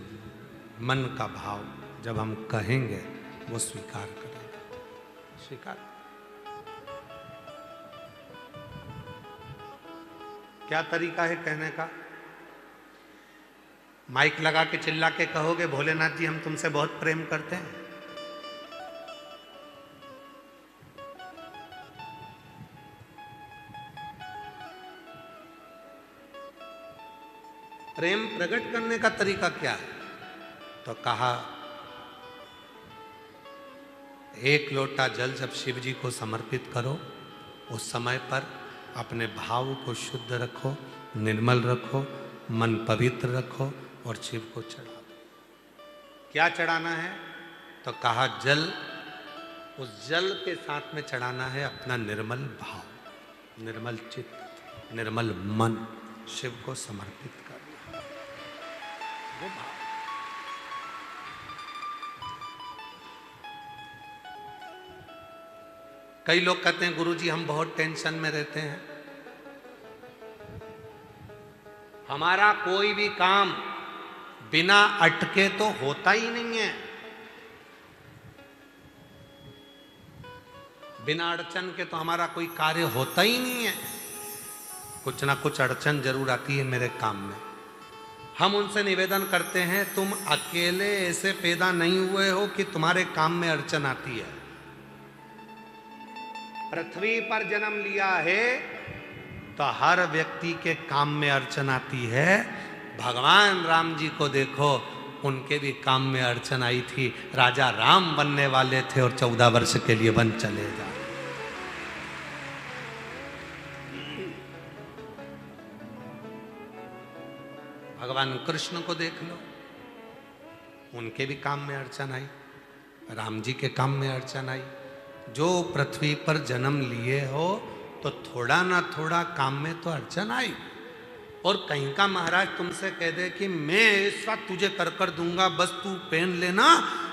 मन का भाव जब हम कहेंगे वो स्वीकार करेगा। स्वीकार। क्या तरीका है कहने का? माइक लगा के चिल्ला के कहोगे भोलेनाथ जी हम तुमसे बहुत प्रेम करते हैं? प्रेम प्रकट करने का तरीका क्या है? तो कहा एक लोटा जल जब शिव जी को समर्पित करो, उस समय पर अपने भाव को शुद्ध रखो, निर्मल रखो, मन पवित्र रखो और शिव को चढ़ा दो। क्या चढ़ाना है? तो कहा जल, उस जल के साथ में चढ़ाना है अपना निर्मल भाव, निर्मल चित्त, निर्मल मन, शिव को समर्पित करना वो भाव। कई लोग कहते हैं गुरुजी हम बहुत टेंशन में रहते हैं, हमारा कोई भी काम बिना अटके तो होता ही नहीं है, बिना अड़चन के तो हमारा कोई कार्य होता ही नहीं है, कुछ ना कुछ अड़चन जरूर आती है मेरे काम में। हम उनसे निवेदन करते हैं तुम अकेले ऐसे पैदा नहीं हुए हो कि तुम्हारे काम में अड़चन आती है। पृथ्वी पर जन्म लिया है तो हर व्यक्ति के काम में अड़चन आती है। भगवान राम जी को देखो, उनके भी काम में अड़चन आई थी। राजा राम बनने वाले थे और 14 वर्ष के लिए वन चले जा। भगवान कृष्ण को देख लो, उनके भी काम में अड़चन आई, राम जी के काम में अड़चन आई। जो पृथ्वी पर जन्म लिए हो तो थोड़ा ना थोड़ा काम में तो अड़चन आई। और कहीं का महाराज तुमसे कह दे कि मैं ऐसा तुझे कर दूंगा, बस तू पेन लेना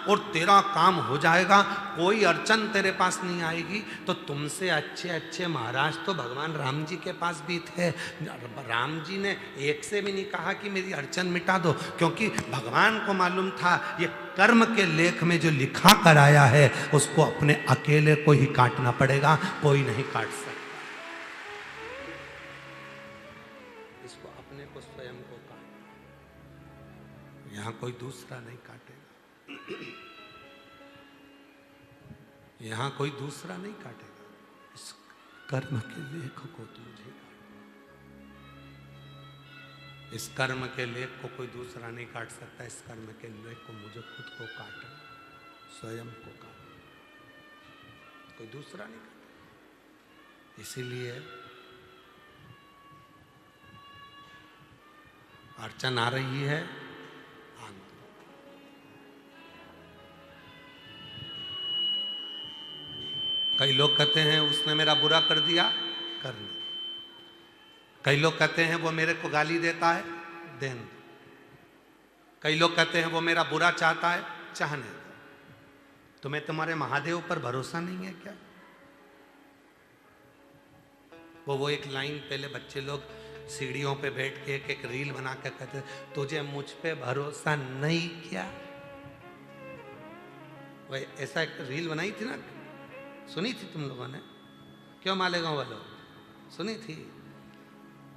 और तेरा काम हो जाएगा, कोई अड़चन तेरे पास नहीं आएगी, तो तुमसे अच्छे अच्छे महाराज तो भगवान राम जी के पास भी थे। राम जी ने एक से भी नहीं कहा कि मेरी अड़चन मिटा दो, क्योंकि भगवान को मालूम था ये कर्म के लेख में जो लिखा कर आया है उसको अपने अकेले को ही काटना पड़ेगा, कोई नहीं काट सकता। इसको अपने को स्वयं को काट, यहां कोई दूसरा नहीं काटेगा, यहां कोई दूसरा नहीं काटेगा। इस कर्म के लेख को तुझे काट, इस कर्म के लेख को कोई दूसरा नहीं काट सकता। इस कर्म के लेख को मुझे खुद को काटना, स्वयं को काटना, कोई दूसरा नहीं काटेगा। इसीलिए अड़चन आ रही है, कई लोग कहते हैं उसने मेरा बुरा कर दिया, करने। कई लोग कहते हैं वो मेरे को गाली देता है, देने दो। कई लोग कहते हैं वो मेरा बुरा चाहता है, चाहने दो। तुम्हें तुम्हारे महादेव पर भरोसा नहीं है क्या? वो एक लाइन पहले बच्चे लोग सीढ़ियों पे बैठ के एक रील बना के कहते तुझे मुझ पे भरोसा नहीं क्या? वही ऐसा एक रील बनाई थी ना, सुनी थी तुम लोगों ने? क्यों मालेगांव वालों, सुनी थी?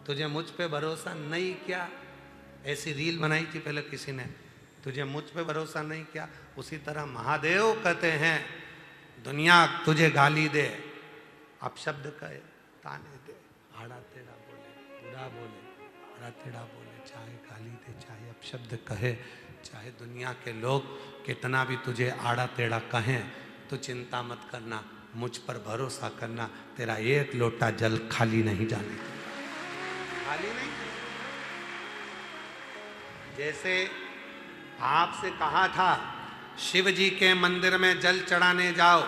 तुझे मुझ पे भरोसा नहीं क्या, ऐसी रील बनाई थी पहले किसी ने, तुझे मुझ पे भरोसा नहीं क्या। उसी तरह महादेव कहते हैं दुनिया तुझे गाली दे, अपशब्द कहे, ताने दे, आड़ा टेढ़ा बोले, बुरा बोले, आड़ा टेढ़ा बोले, चाहे गाली दे, चाहे अपशब्द कहे, चाहे दुनिया के लोग कितना भी तुझे आड़ा टेढ़ा कहें, तो चिंता मत करना, मुझ पर भरोसा करना, तेरा एक लोटा जल खाली नहीं जाने, खाली नहीं। जैसे आपसे कहा था शिव जी के मंदिर में जल चढ़ाने जाओ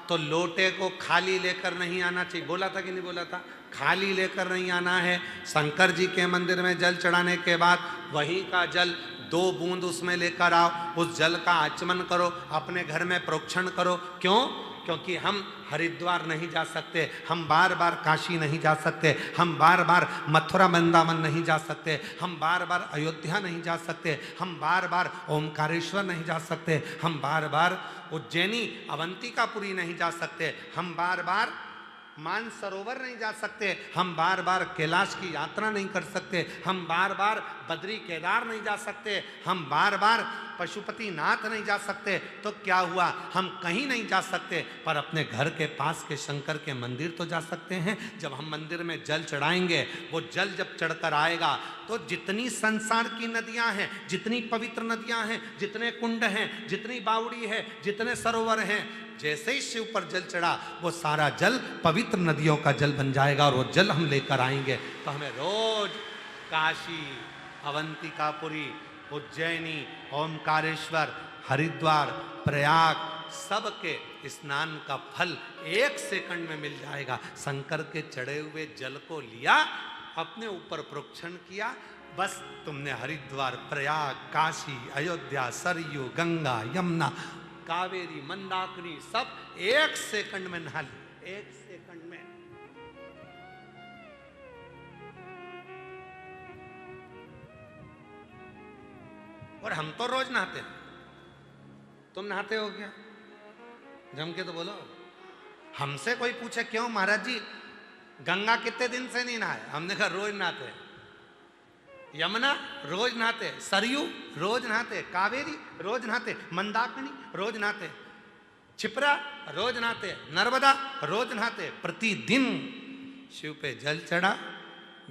तो लोटे को खाली लेकर नहीं आना चाहिए, बोला था कि नहीं बोला था? खाली लेकर नहीं आना है। शंकर जी के मंदिर में जल चढ़ाने के बाद वहीं का जल 2 बूंद उसमें लेकर आओ, उस जल का आचमन करो, अपने घर में प्रोक्षण करो। क्यों? क्योंकि हम हरिद्वार नहीं जा सकते, हम बार बार काशी नहीं जा सकते, हम बार बार मथुरा वृंदावन नहीं जा सकते, हम बार बार अयोध्या नहीं जा सकते, हम बार बार ओमकारेश्वर नहीं जा सकते, हम बार बार उज्जैनी अवंतिकापुरी नहीं जा सकते, हम बार बार मानसरोवर नहीं जा सकते, हम बार बार कैलाश की यात्रा नहीं कर सकते, हम बार बार बद्री केदार नहीं जा सकते, हम बार बार पशुपतिनाथ नहीं जा सकते। तो क्या हुआ, हम कहीं नहीं जा सकते, पर अपने घर के पास के शंकर के मंदिर तो जा सकते हैं। जब हम मंदिर में जल चढ़ाएंगे, वो जल जब चढ़कर आएगा तो जितनी संसार की नदियां हैं, जितनी पवित्र नदियां हैं, जितने कुंड हैं, जितनी बावड़ी है, जितने सरोवर हैं, जैसे ही शिव पर जल चढ़ा वो सारा जल पवित्र नदियों का जल बन जाएगा और वो जल हम लेकर आएंगे। तो हमें रोज काशी, अवंतिकापुरी, उज्जैनी, ओमकारेश्वर, हरिद्वार, प्रयाग सबके स्नान का फल 1 सेकंड में मिल जाएगा। शंकर के चढ़े हुए जल को लिया, अपने ऊपर प्रोक्षण किया, बस तुमने हरिद्वार, प्रयाग, काशी, अयोध्या, सरयू, गंगा, यमुना, कावेरी, मंदाकिनी सब 1 सेकंड में नहा ली, 1 सेकंड में। और हम तो रोज नहाते हैं, तुम नहाते हो क्या? जम के तो बोलो। हमसे कोई पूछे क्यों महाराज जी गंगा कितने दिन से नहीं नहाए, हमने कहा रोज नहाते हैं। यमुना रोज नहाते, सरयू रोज नहाते, कावेरी रोज नहाते, मंदाकिनी रोज नहाते, छिपरा रोज नहाते, नर्मदा रोज नहाते। प्रतिदिन शिव पे जल चढ़ा,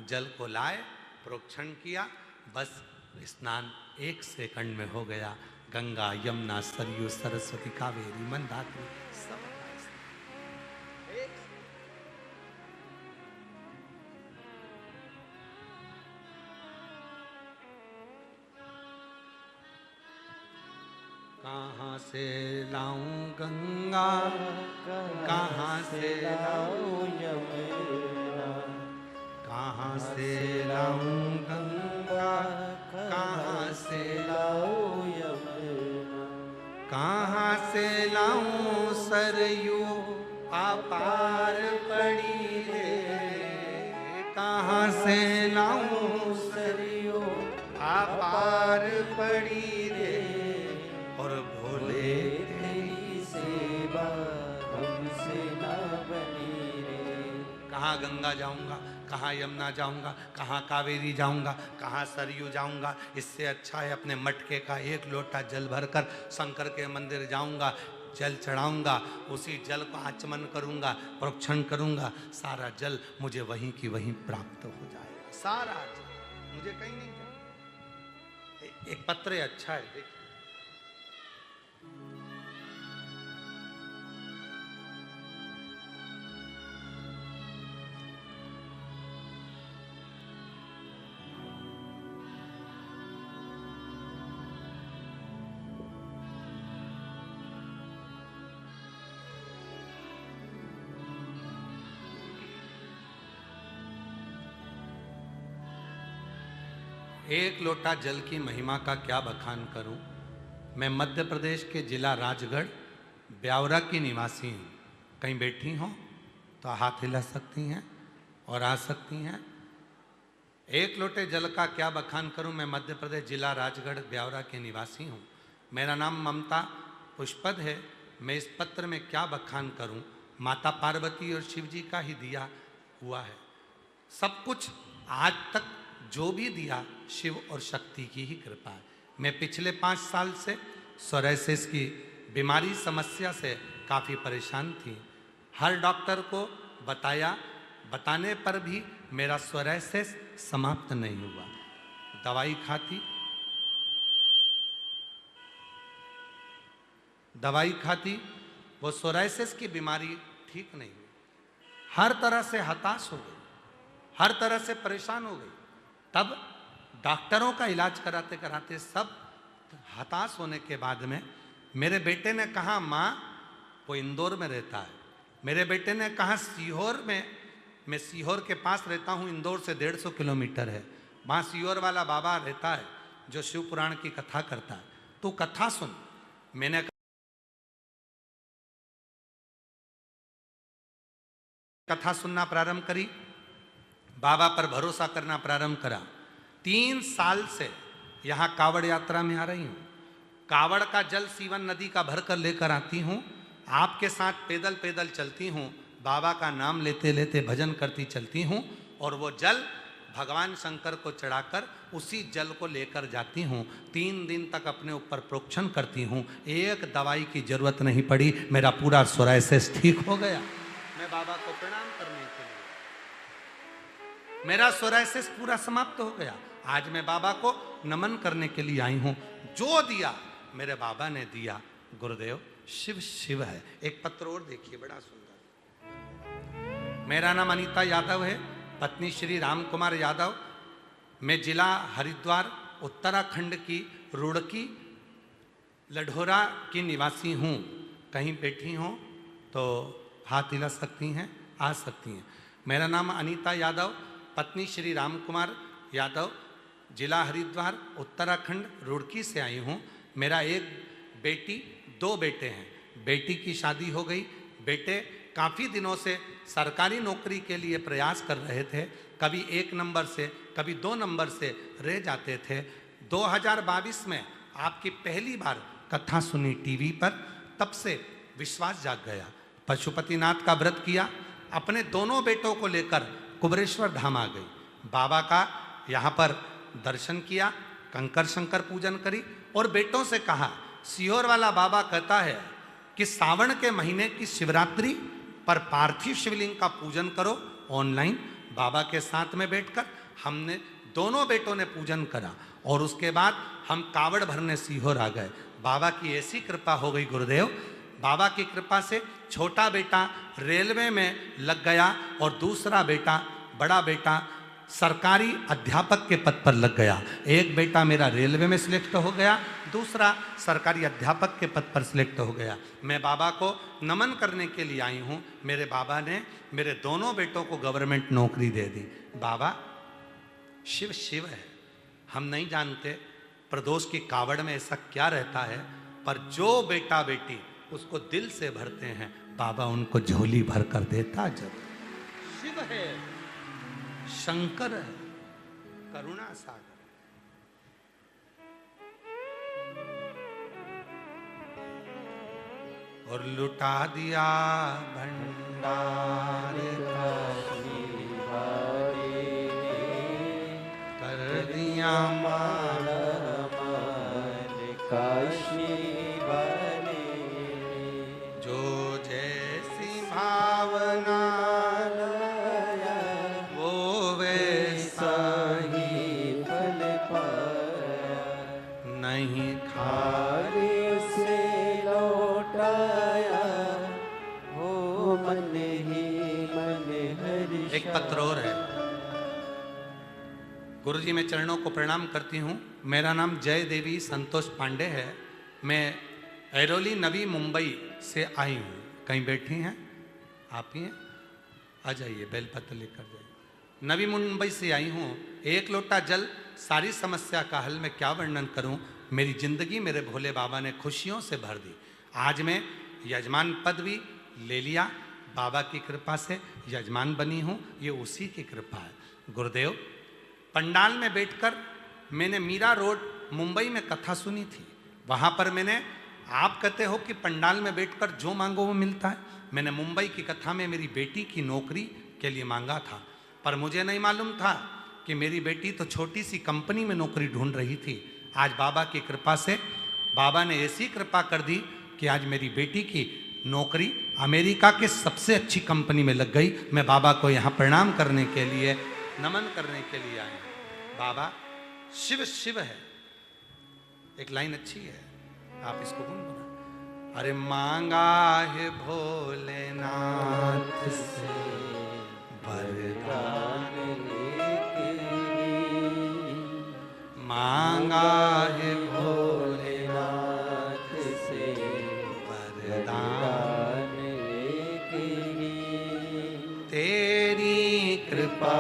जल को लाए, प्रोक्षण किया, बस स्नान 1 सेकंड में हो गया। गंगा, यमुना, सरयू, सरस्वती, कावेरी, मंदाकिनी सब कहाँ से लाऊं गंगा, कहाँ से लाऊं यमुना, कहाँ से लाऊं गंगा, कहाँ से लाऊं यमुना, कहाँ से लाऊं सरयू अपार पड़ी रे, कहाँ से लाऊं सरयू अपार पड़ी रे, और भोले तेरी सेवा हमसे ना बनी रे। कहाँ गंगा जाऊंगा, कहाँ यमुना जाऊंगा, कहाँ कावेरी जाऊंगा, कहाँ सरयू जाऊंगा। इससे अच्छा है अपने मटके का 1 लोटा जल भरकर शंकर के मंदिर जाऊंगा, जल चढ़ाऊंगा, उसी जल को आचमन करूंगा, प्रोक्षण करूंगा, सारा जल मुझे वहीं की वहीं प्राप्त हो जाएगा। सारा जल मुझे कहीं नहीं जाए। एक पत्र अच्छा है, देखिए। एक लोटा जल की महिमा का क्या बखान करूं। मैं मध्य प्रदेश के जिला राजगढ़ ब्यावरा की निवासी हूं। कहीं बैठी हो तो हाथ हिला सकती हैं और आ सकती हैं। एक लोटे जल का क्या बखान करूं। मैं मध्य प्रदेश जिला राजगढ़ ब्यावरा के निवासी हूं। मेरा नाम ममता पुष्पद है। मैं इस पत्र में क्या बखान करूं। माता पार्वती और शिव जी का ही दिया हुआ है। सब कुछ आज तक जो भी दिया शिव और शक्ति की ही कृपा है। मैं पिछले 5 साल से सोराइसिस की बीमारी समस्या से काफ़ी परेशान थी। हर डॉक्टर को बताने पर भी मेरा सोराइसिस समाप्त नहीं हुआ। दवाई खाती वो सोराइसिस की बीमारी ठीक नहीं हुई। हर तरह से हताश हो गई, हर तरह से परेशान हो गई। तब डॉक्टरों का इलाज कराते कराते सब हताश होने के बाद में मेरे बेटे ने कहा, माँ वो इंदौर में रहता है। मेरे बेटे ने कहा सीहोर में, मैं सीहोर के पास रहता हूँ, इंदौर से 150 किलोमीटर है। वहाँ सीहोर वाला बाबा रहता है जो शिव पुराण की कथा करता है, तू कथा सुन। मैंने कथा सुनना प्रारंभ करी, बाबा पर भरोसा करना प्रारंभ करा। 3 साल से यहाँ कावड़ यात्रा में आ रही हूँ। कावड़ का जल सीवन नदी का भरकर लेकर आती हूँ, आपके साथ पैदल पैदल चलती हूँ, बाबा का नाम लेते लेते भजन करती चलती हूँ और वो जल भगवान शंकर को चढ़ाकर उसी जल को लेकर जाती हूँ। 3 दिन तक अपने ऊपर प्रोक्षण करती हूँ, एक दवाई की जरूरत नहीं पड़ी, मेरा पूरा सोरायसिस ठीक हो गया। मैं बाबा को प्रणाम करने के लिए, मेरा सोरायसिस पूरा समाप्त हो गया। आज मैं बाबा को नमन करने के लिए आई हूँ। जो दिया मेरे बाबा ने दिया। गुरुदेव शिव शिव है। एक पत्र और देखिए, बड़ा सुंदर। मेरा नाम अनीता यादव है, पत्नी श्री राम कुमार यादव। मैं जिला हरिद्वार उत्तराखंड की रुड़की लढोरा की निवासी हूँ। कहीं बैठी हों तो हाथ हिला सकती हैं, आ सकती हैं। मेरा नाम अनीता यादव, पत्नी श्री राम कुमार यादव, जिला हरिद्वार उत्तराखंड रुड़की से आई हूँ। मेरा एक बेटी 2 बेटे हैं। बेटी की शादी हो गई। बेटे काफ़ी दिनों से सरकारी नौकरी के लिए प्रयास कर रहे थे, कभी 1 नंबर से कभी 2 नंबर से रह जाते थे। 2022 में आपकी पहली बार कथा सुनी टीवी पर, तब से विश्वास जाग गया। पशुपतिनाथ का व्रत किया, अपने दोनों बेटों को लेकर कुबरेश्वर धाम आ गई। बाबा का यहाँ पर दर्शन किया, कंकर शंकर पूजन करी और बेटों से कहा, सीहोर वाला बाबा कहता है कि सावन के महीने की शिवरात्रि पर पार्थिव शिवलिंग का पूजन करो ऑनलाइन। बाबा के साथ में बैठकर हमने दोनों बेटों ने पूजन करा और उसके बाद हम कावड़ भरने सीहोर आ गए। बाबा की ऐसी कृपा हो गई गुरुदेव, बाबा की कृपा से छोटा बेटा रेलवे में लग गया और दूसरा बेटा, बड़ा बेटा सरकारी अध्यापक के पद पर लग गया। एक बेटा मेरा रेलवे में सिलेक्ट हो गया, दूसरा सरकारी अध्यापक के पद पर सिलेक्ट हो गया। मैं बाबा को नमन करने के लिए आई हूँ। मेरे बाबा ने मेरे दोनों बेटों को गवर्नमेंट नौकरी दे दी। बाबा शिव शिव है। हम नहीं जानते प्रदोष की कावड़ में ऐसा क्या रहता है, पर जो बेटा बेटी उसको दिल से भरते हैं, बाबा उनको झोली भर कर देता जरूर। शिव है, शंकर है, करुणा सागर। और लुटा दिया भंडार का कर दिया माला काशी वाले। जो जैसी भावना वो वैसा ही फल पाया, नहीं खाली से लौटाया वो मन ही मन हर्ष। एक पत्र और है। गुरुजी मैं चरणों को प्रणाम करती हूँ। मेरा नाम जय देवी संतोष पांडे है। मैं ऐरोली नवी मुंबई से आई हूँ। कहीं बैठी हैं आप ही हैं? आ जाइए, बेलपत्र लेकर जाइए। नवी मुंबई से आई हूँ। 1 लोटा जल सारी समस्या का हल मैं क्या वर्णन करूँ। मेरी जिंदगी मेरे भोले बाबा ने खुशियों से भर दी। आज मैं यजमान पद भी ले लिया, बाबा की कृपा से यजमान बनी हूँ, ये उसी की कृपा है। गुरुदेव पंडाल में बैठकर मैंने मीरा रोड मुंबई में कथा सुनी थी। वहाँ पर मैंने, आप कहते हो कि पंडाल में बैठकर जो मांगो वो मिलता है, मैंने मुंबई की कथा में मेरी बेटी की नौकरी के लिए मांगा था, पर मुझे नहीं मालूम था कि मेरी बेटी तो छोटी सी कंपनी में नौकरी ढूंढ रही थी। आज बाबा की कृपा से बाबा ने ऐसी कृपा कर दी कि आज मेरी बेटी की नौकरी अमेरिका के सबसे अच्छी कंपनी में लग गई। मैं बाबा को यहाँ प्रणाम करने के लिए, नमन करने के लिए आए। बाबा शिव शिव है। एक लाइन अच्छी है, आप इसको गुनगुना। अरे मांगा है भोलेनाथ से वरदान लेके, मांगा है भोलेनाथ से वरदान लेके, तेरी कृपा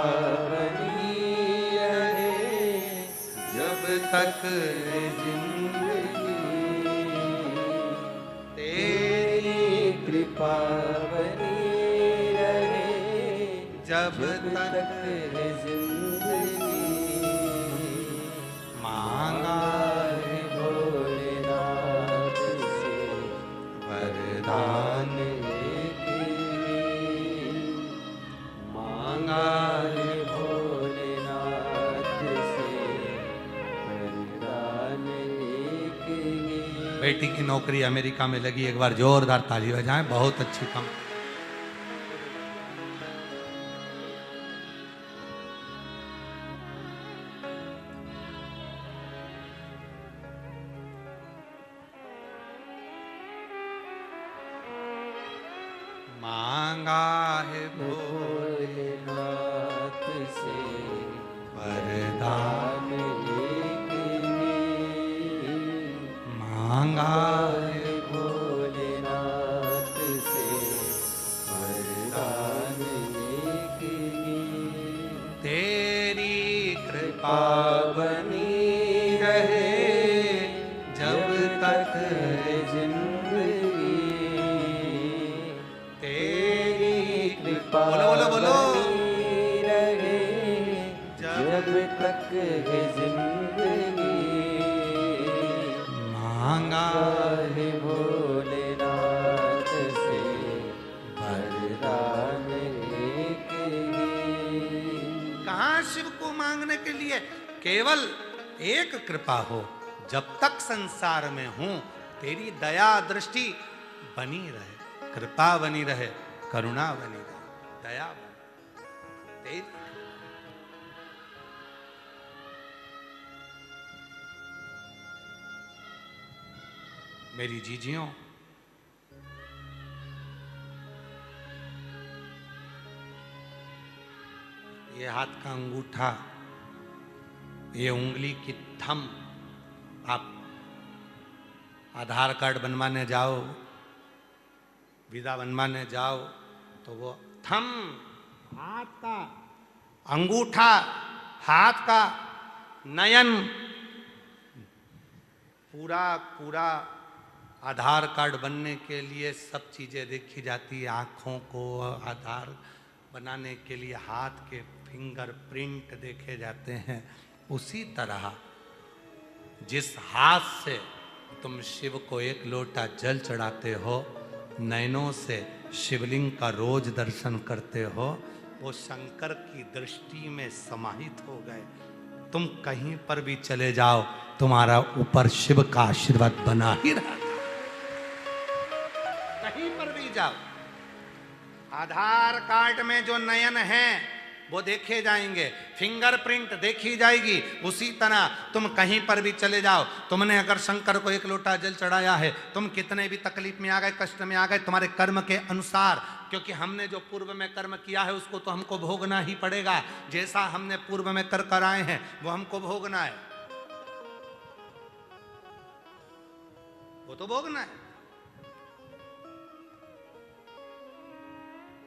तक जिंदगी, तेरी कृपा बनी रहे जब तक है जिंदगी मांगा है भोलेनाथ से वरदान एक ही मांगा है भोलेनाथ से वरदान एक ही। बेटी की नौकरी अमेरिका में लगी, एक बार जोरदार ताली बजाएं, बहुत अच्छी कम। मांगा है भोलेनाथ से वरदान, एक ही मांगा है भोलेनाथ से वरदान एक ही। तेरी कृपा बनी रहे जब तक है जिंदगी तेरी कृपा बोलो बोलो बोलो बनी रहे जब तक है जिंदगी मांगा है भोलेनाथ से वरदान एक ही। कहाँ शिव को मांगने के लिए केवल एक कृपा हो, जब तक संसार में हूं तेरी दया दृष्टि बनी रहे, कृपा बनी रहे, करुणा बनी रहे, दया बनी तेरी। मेरी जीजियों, ये हाथ का अंगूठा, ये उंगली की थंब, आप आधार कार्ड बनवाने जाओ, वीजा बनवाने जाओ, तो वो थंब, हाथ का अंगूठा, हाथ का नयन, पूरा पूरा आधार कार्ड बनने के लिए सब चीज़ें देखी जाती है। आँखों को आधार बनाने के लिए हाथ के फिंगर प्रिंट देखे जाते हैं। उसी तरह जिस हाथ से तुम शिव को एक लोटा जल चढ़ाते हो, नयनों से शिवलिंग का रोज दर्शन करते हो, वो शंकर की दृष्टि में समाहित हो गए। तुम कहीं पर भी चले जाओ, तुम्हारा ऊपर शिव का आशीर्वाद बना ही रहा। कहीं पर भी जाओ, आधार कार्ड में जो नयन है वो देखे जाएंगे, फिंगरप्रिंट देखी जाएगी। उसी तरह तुम कहीं पर भी चले जाओ, तुमने अगर शंकर को एक लोटा जल चढ़ाया है, तुम कितने भी तकलीफ में आ गए, कष्ट में आ गए, तुम्हारे कर्म के अनुसार, क्योंकि हमने जो पूर्व में कर्म किया है उसको तो हमको भोगना ही पड़ेगा। जैसा हमने पूर्व में कर आए हैं वो हमको भोगना है, वो तो भोगना है।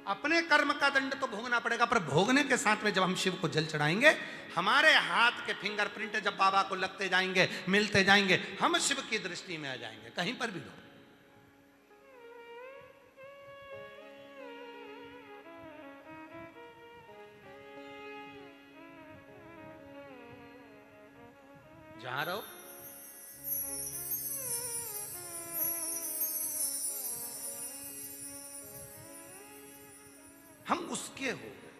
अपने कर्म का दंड तो भोगना पड़ेगा, पर भोगने के साथ में जब हम शिव को जल चढ़ाएंगे, हमारे हाथ के फिंगरप्रिंट जब बाबा को लगते जाएंगे, मिलते जाएंगे, हम शिव की दृष्टि में आ जाएंगे। कहीं पर भी लो, जहां रहो, हम उसके हो गए।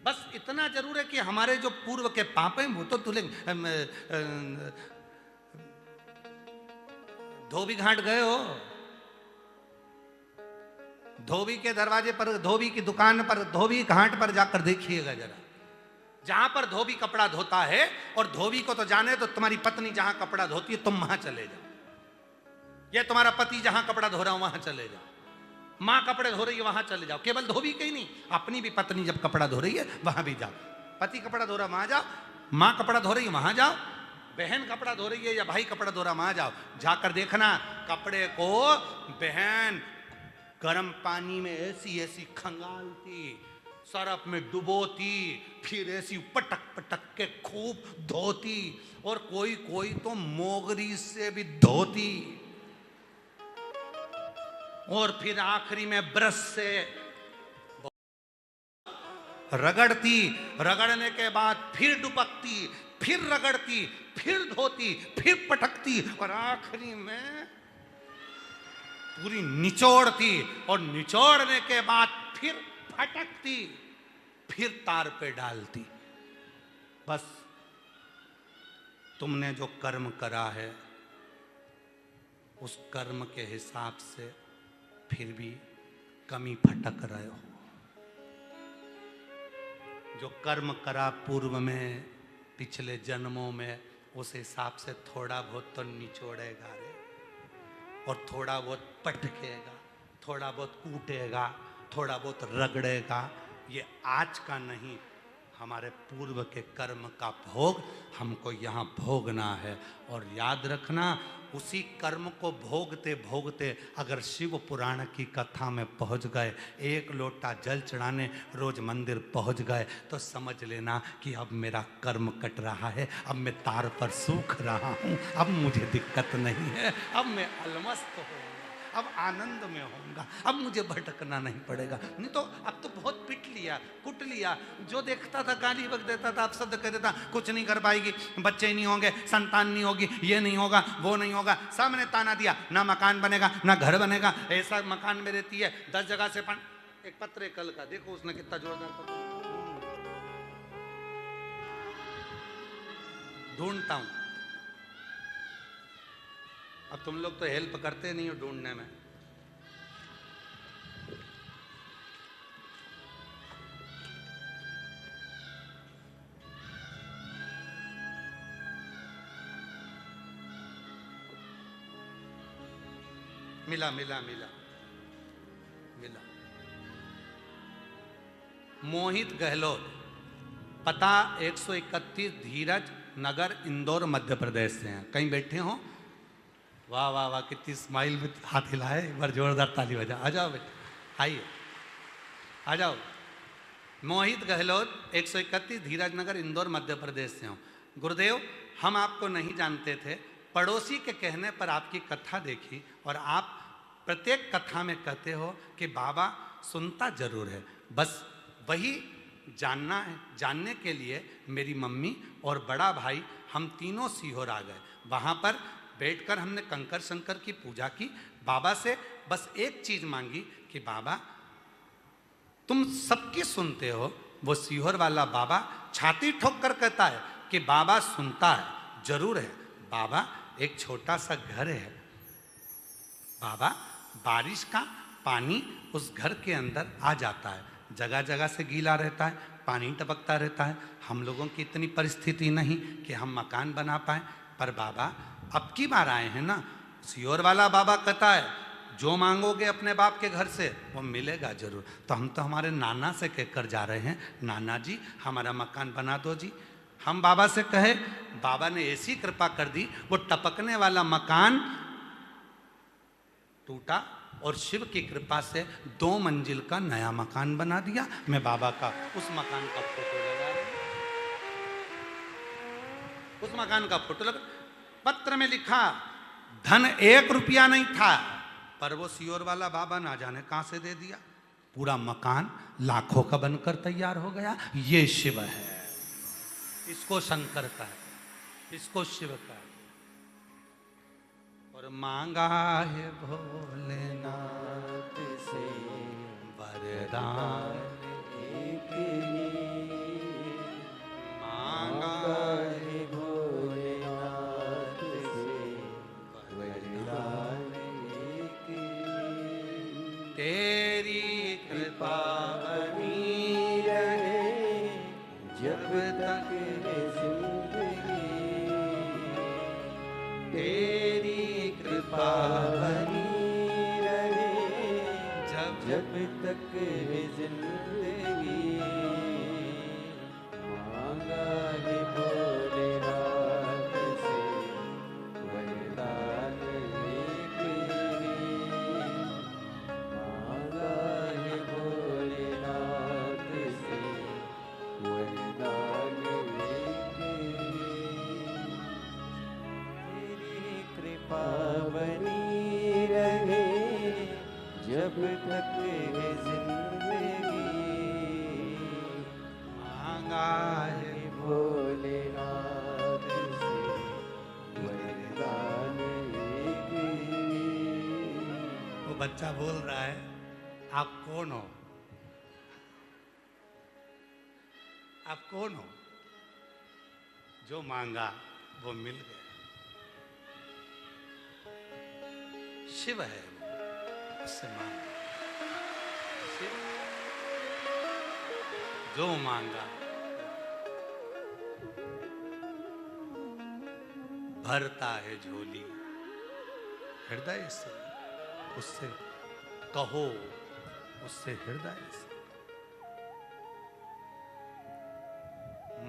बस इतना जरूर है कि हमारे जो पूर्व के पाप हैं वो तो तुले धोबी घाट गए हो, धोबी के दरवाजे पर, धोबी की दुकान पर, धोबी घाट पर जाकर देखिएगा जरा, जहां पर धोबी कपड़ा धोता है, और धोबी को तो जाने तो तुम्हारी पत्नी जहां कपड़ा धोती है तुम वहां चले जाओ, या तुम्हारा पति जहां कपड़ा धो रहा हो वहां चले जाओ, माँ कपड़े धो रही है वहां चले जाओ। केवल धोबी के ही नहीं, अपनी भी पत्नी जब कपड़ा धो रही है वहां भी जाओ। पति कपड़ा धो रहा वहां जाओ, माँ कपड़ा धो रही है वहां जाओ, बहन कपड़ा धो रही है या भाई कपड़ा धो रहा वहां जाओ। जाकर देखना कपड़े को बहन गर्म पानी में ऐसी ऐसी खंगालती, सरफ में डुबोती, फिर ऐसी पटक पटक के खूब धोती, और कोई कोई तो मोगरी से भी धोती, और फिर आखिरी में ब्रश से रगड़ती, रगड़ने के बाद फिर डुबकती, फिर रगड़ती, फिर धोती, फिर पटकती और आखिरी में पूरी निचोड़ती और निचोड़ने के बाद फिर फटकती, फिर तार पे डालती। बस तुमने जो कर्म करा है उस कर्म के हिसाब से फिर भी कमी फटक रहे हो। जो कर्म करा पूर्व में, पिछले जन्मों में, उस हिसाब से थोड़ा बहुत तो निचोड़ेगा रे, और थोड़ा बहुत पटकेगा, थोड़ा बहुत कूटेगा, थोड़ा बहुत रगड़ेगा। ये आज का नहीं, हमारे पूर्व के कर्म का भोग हमको यहाँ भोगना है। और याद रखना, उसी कर्म को भोगते भोगते अगर शिव पुराण की कथा में पहुँच गए, एक लोटा जल चढ़ाने रोज मंदिर पहुँच गए, तो समझ लेना कि अब मेरा कर्म कट रहा है, अब मैं तार पर सूख रहा हूँ, अब मुझे दिक्कत नहीं है, अब मैं अलमस्त हूँ, अब आनंद में होऊंगा, अब मुझे भटकना नहीं पड़ेगा। नहीं तो अब तो बहुत पिट लिया, कुट लिया, जो देखता था गाली बक देता था, अपशब्द कह देता, कुछ नहीं कर पाएगी, बच्चे नहीं होंगे, संतान नहीं होगी, ये नहीं होगा, वो नहीं होगा, सामने ताना दिया, ना मकान बनेगा ना घर बनेगा, ऐसा मकान में रहती है 10 जगह से एक पत्र कल का देखो उसने कितना जोरदार पत्र ढूंढता हूं। अब तुम लोग तो हेल्प करते नहीं हो ढूंढने में। मिला मिला मिला मिला। मोहित गहलोत, पता 131 धीरज नगर, इंदौर, मध्य प्रदेश से हैं। कहीं बैठे हो? वाह वाह वाह, कितनी स्माइल में हाथ हिलाए, एक बार जोरदार ताली बजा। आ जाओ बेटा, आइए आ जाओ। मोहित गहलोत, 131 धीरज नगर, इंदौर, मध्य प्रदेश से हूँ। गुरुदेव, हम आपको नहीं जानते थे, पड़ोसी के कहने पर आपकी कथा देखी और आप प्रत्येक कथा में कहते हो कि बाबा सुनता जरूर है, बस वही जानना है। जानने के लिए मेरी मम्मी और बड़ा भाई हम तीनों सीहोर आ गए। वहाँ पर बैठकर हमने कंकर शंकर की पूजा की, बाबा से बस एक चीज मांगी कि बाबा तुम सबकी सुनते हो। वो सीहोर वाला बाबा छाती ठोक कर कहता है कि बाबा सुनता है, जरूर है बाबा, एक छोटा सा घर है बाबा, बारिश का पानी उस घर के अंदर आ जाता है, जगह जगह से गीला रहता है, पानी टपकता रहता है। हम लोगों की इतनी परिस्थिति नहीं कि हम मकान बना पाए, पर बाबा अब की बार आए हैं ना। सीहोर वाला बाबा कहता है जो मांगोगे अपने बाप के घर से वो मिलेगा जरूर। तो हम तो हमारे नाना से कहकर जा रहे हैं, नाना जी हमारा मकान बना दो जी। हम बाबा से कहे, बाबा ने ऐसी कृपा कर दी, वो टपकने वाला मकान टूटा और शिव की कृपा से 2 मंजिल का नया मकान बना दिया। मैं बाबा का उस मकान का फोटो लगा रहा हूं, उस मकान का फोटो लगा। पत्र में लिखा धन 1 रुपया नहीं था, पर वो सीहोर वाला बाबा ना जाने कहां से दे दिया, पूरा मकान लाखों का बनकर तैयार हो गया। ये शिव है, इसको शंकर का है, इसको शिव का है। और मांगा है भोलेनाथ से वरदान एक ही, मांगा है भोलेनाथ से वरदान एक ही। तेरी कृपा बनी रहे जब तक है जिंदगी, तेरी कृपा बनी रहे जब तक है जिंदगी। मांगा है भोलेनाथ से वरदान एक ही, मांगा है भोलेनाथ से वरदान एक ही। तेरी कृपा बनी रहे जब तक है जिंदगी, वो बच्चा बोल रहा है, आप कौन हो? आप कौन हो? जो मांगा वो मिल गया। शिव है वो, उससे मांगा। शिव जो मांगा भरता है झोली हृदय से, उससे कहो, उससे हृदय से।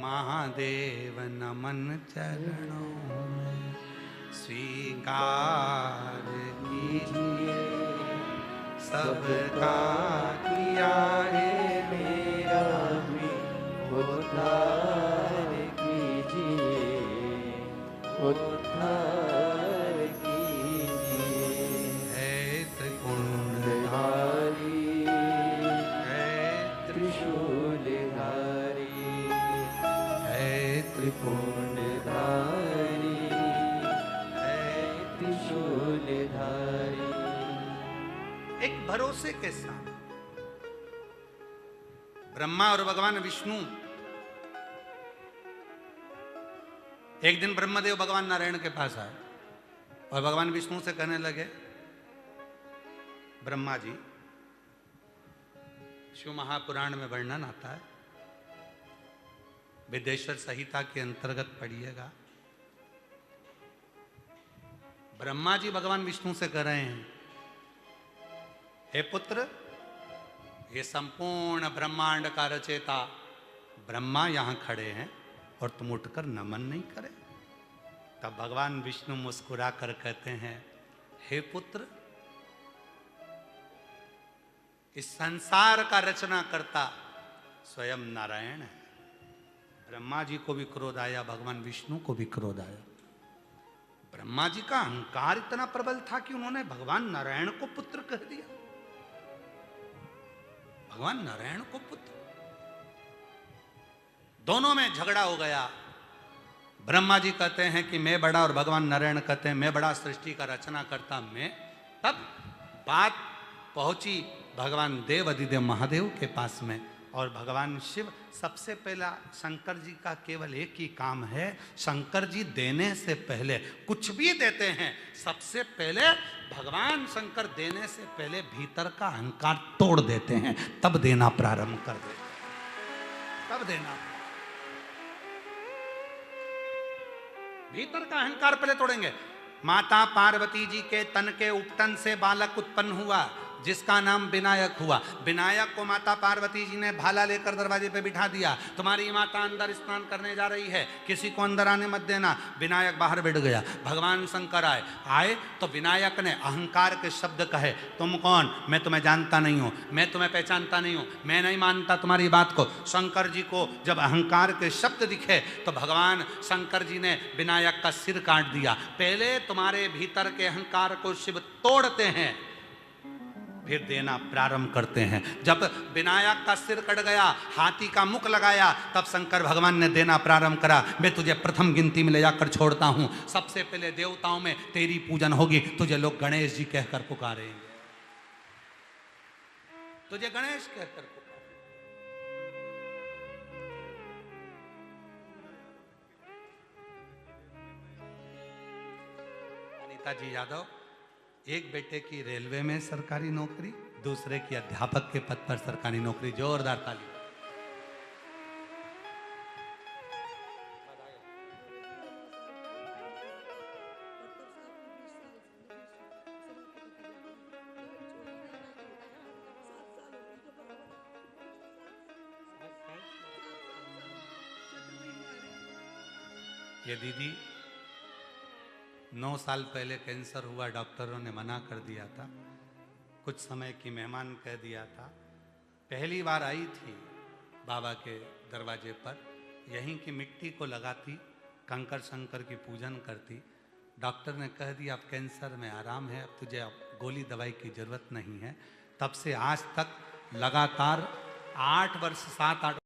महादेव नमन चरणों में स्वीकार कीजिए, सबका किया है मेरा भी उद्धार कीजिए, उद्धार कीजिए। है त्रिपुंडधारी, है त्रिशूलधारी, है त्रिपुंडधारी, है त्रिशूलधारी। एक भरोसे के साथ ब्रह्मा और भगवान विष्णु, एक दिन ब्रह्मदेव भगवान नारायण के पास आए और भगवान विष्णु से कहने लगे, ब्रह्मा जी, शिव महापुराण में वर्णन आता है, विदेश्वर संहिता के अंतर्गत पढ़िएगा। ब्रह्मा जी भगवान विष्णु से कह रहे हैं, हे पुत्र, ये संपूर्ण ब्रह्मांड का रचेता ब्रह्मा यहां खड़े हैं और तुम उठकर नमन नहीं करे। तब भगवान विष्णु मुस्कुरा कर कहते हैं, हे पुत्र, इस संसार का रचना करता स्वयं नारायण है। ब्रह्मा जी को भी क्रोध आया, भगवान विष्णु को भी क्रोध आया। ब्रह्मा जी का अहंकार इतना प्रबल था कि उन्होंने भगवान नारायण को पुत्र कह दिया। भगवान नारायण को पुत्र, दोनों में झगड़ा हो गया। ब्रह्मा जी कहते हैं कि मैं बड़ा, और भगवान नारायण कहते हैं मैं बड़ा, सृष्टि का रचना करता मैं। तब बात पहुंची भगवान देव अधिदेव महादेव के पास में, और भगवान शिव, सबसे पहला शंकर जी का केवल एक ही काम है, शंकर जी देने से पहले, कुछ भी देते हैं, सबसे पहले भगवान शंकर देने से पहले भीतर का अहंकार तोड़ देते हैं, तब देना प्रारंभ कर देते हैं, तब देना। भीतर का अहंकार पहले तोड़ेंगे। माता पार्वती जी के तन के उपटन से बालक उत्पन्न हुआ, जिसका नाम विनायक हुआ। विनायक को माता पार्वती जी ने भाला लेकर दरवाजे पे बिठा दिया, तुम्हारी माता अंदर स्नान करने जा रही है, किसी को अंदर आने मत देना। विनायक बाहर बैठ गया। भगवान शंकर आए तो विनायक ने अहंकार के शब्द कहे, तुम कौन? मैं तुम्हें जानता नहीं हूं, मैं तुम्हें पहचानता नहीं हूं, मैं नहीं मानता तुम्हारी बात को। शंकर जी को जब अहंकार के शब्द दिखे तो भगवान शंकर जी ने विनायक का सिर काट दिया। पहले तुम्हारे भीतर के अहंकार को शिव तोड़ते हैं, फिर देना प्रारंभ करते हैं। जब विनायक का सिर कट गया, हाथी का मुख लगाया, तब शंकर भगवान ने देना प्रारंभ करा। मैं तुझे प्रथम गिनती में ले जाकर छोड़ता हूं। सबसे पहले देवताओं में तेरी पूजन होगी, तुझे लोग गणेश जी कहकर पुकारेंगे, तुझे गणेश कहकर पुकारेंगे। अनीता जी यादव, एक बेटे की रेलवे में सरकारी नौकरी, दूसरे की अध्यापक के पद पर सरकारी नौकरी। जोरदार ताली। ये दीदी 9 साल पहले कैंसर हुआ, डॉक्टरों ने मना कर दिया था, कुछ समय की मेहमान कह दिया था। पहली बार आई थी बाबा के दरवाजे पर, यहीं की मिट्टी को लगाती, कंकर शंकर की पूजन करती। डॉक्टर ने कह दिया अब कैंसर में आराम है, अब तुझे अब गोली दवाई की जरूरत नहीं है। तब से आज तक लगातार 8 वर्ष 7-8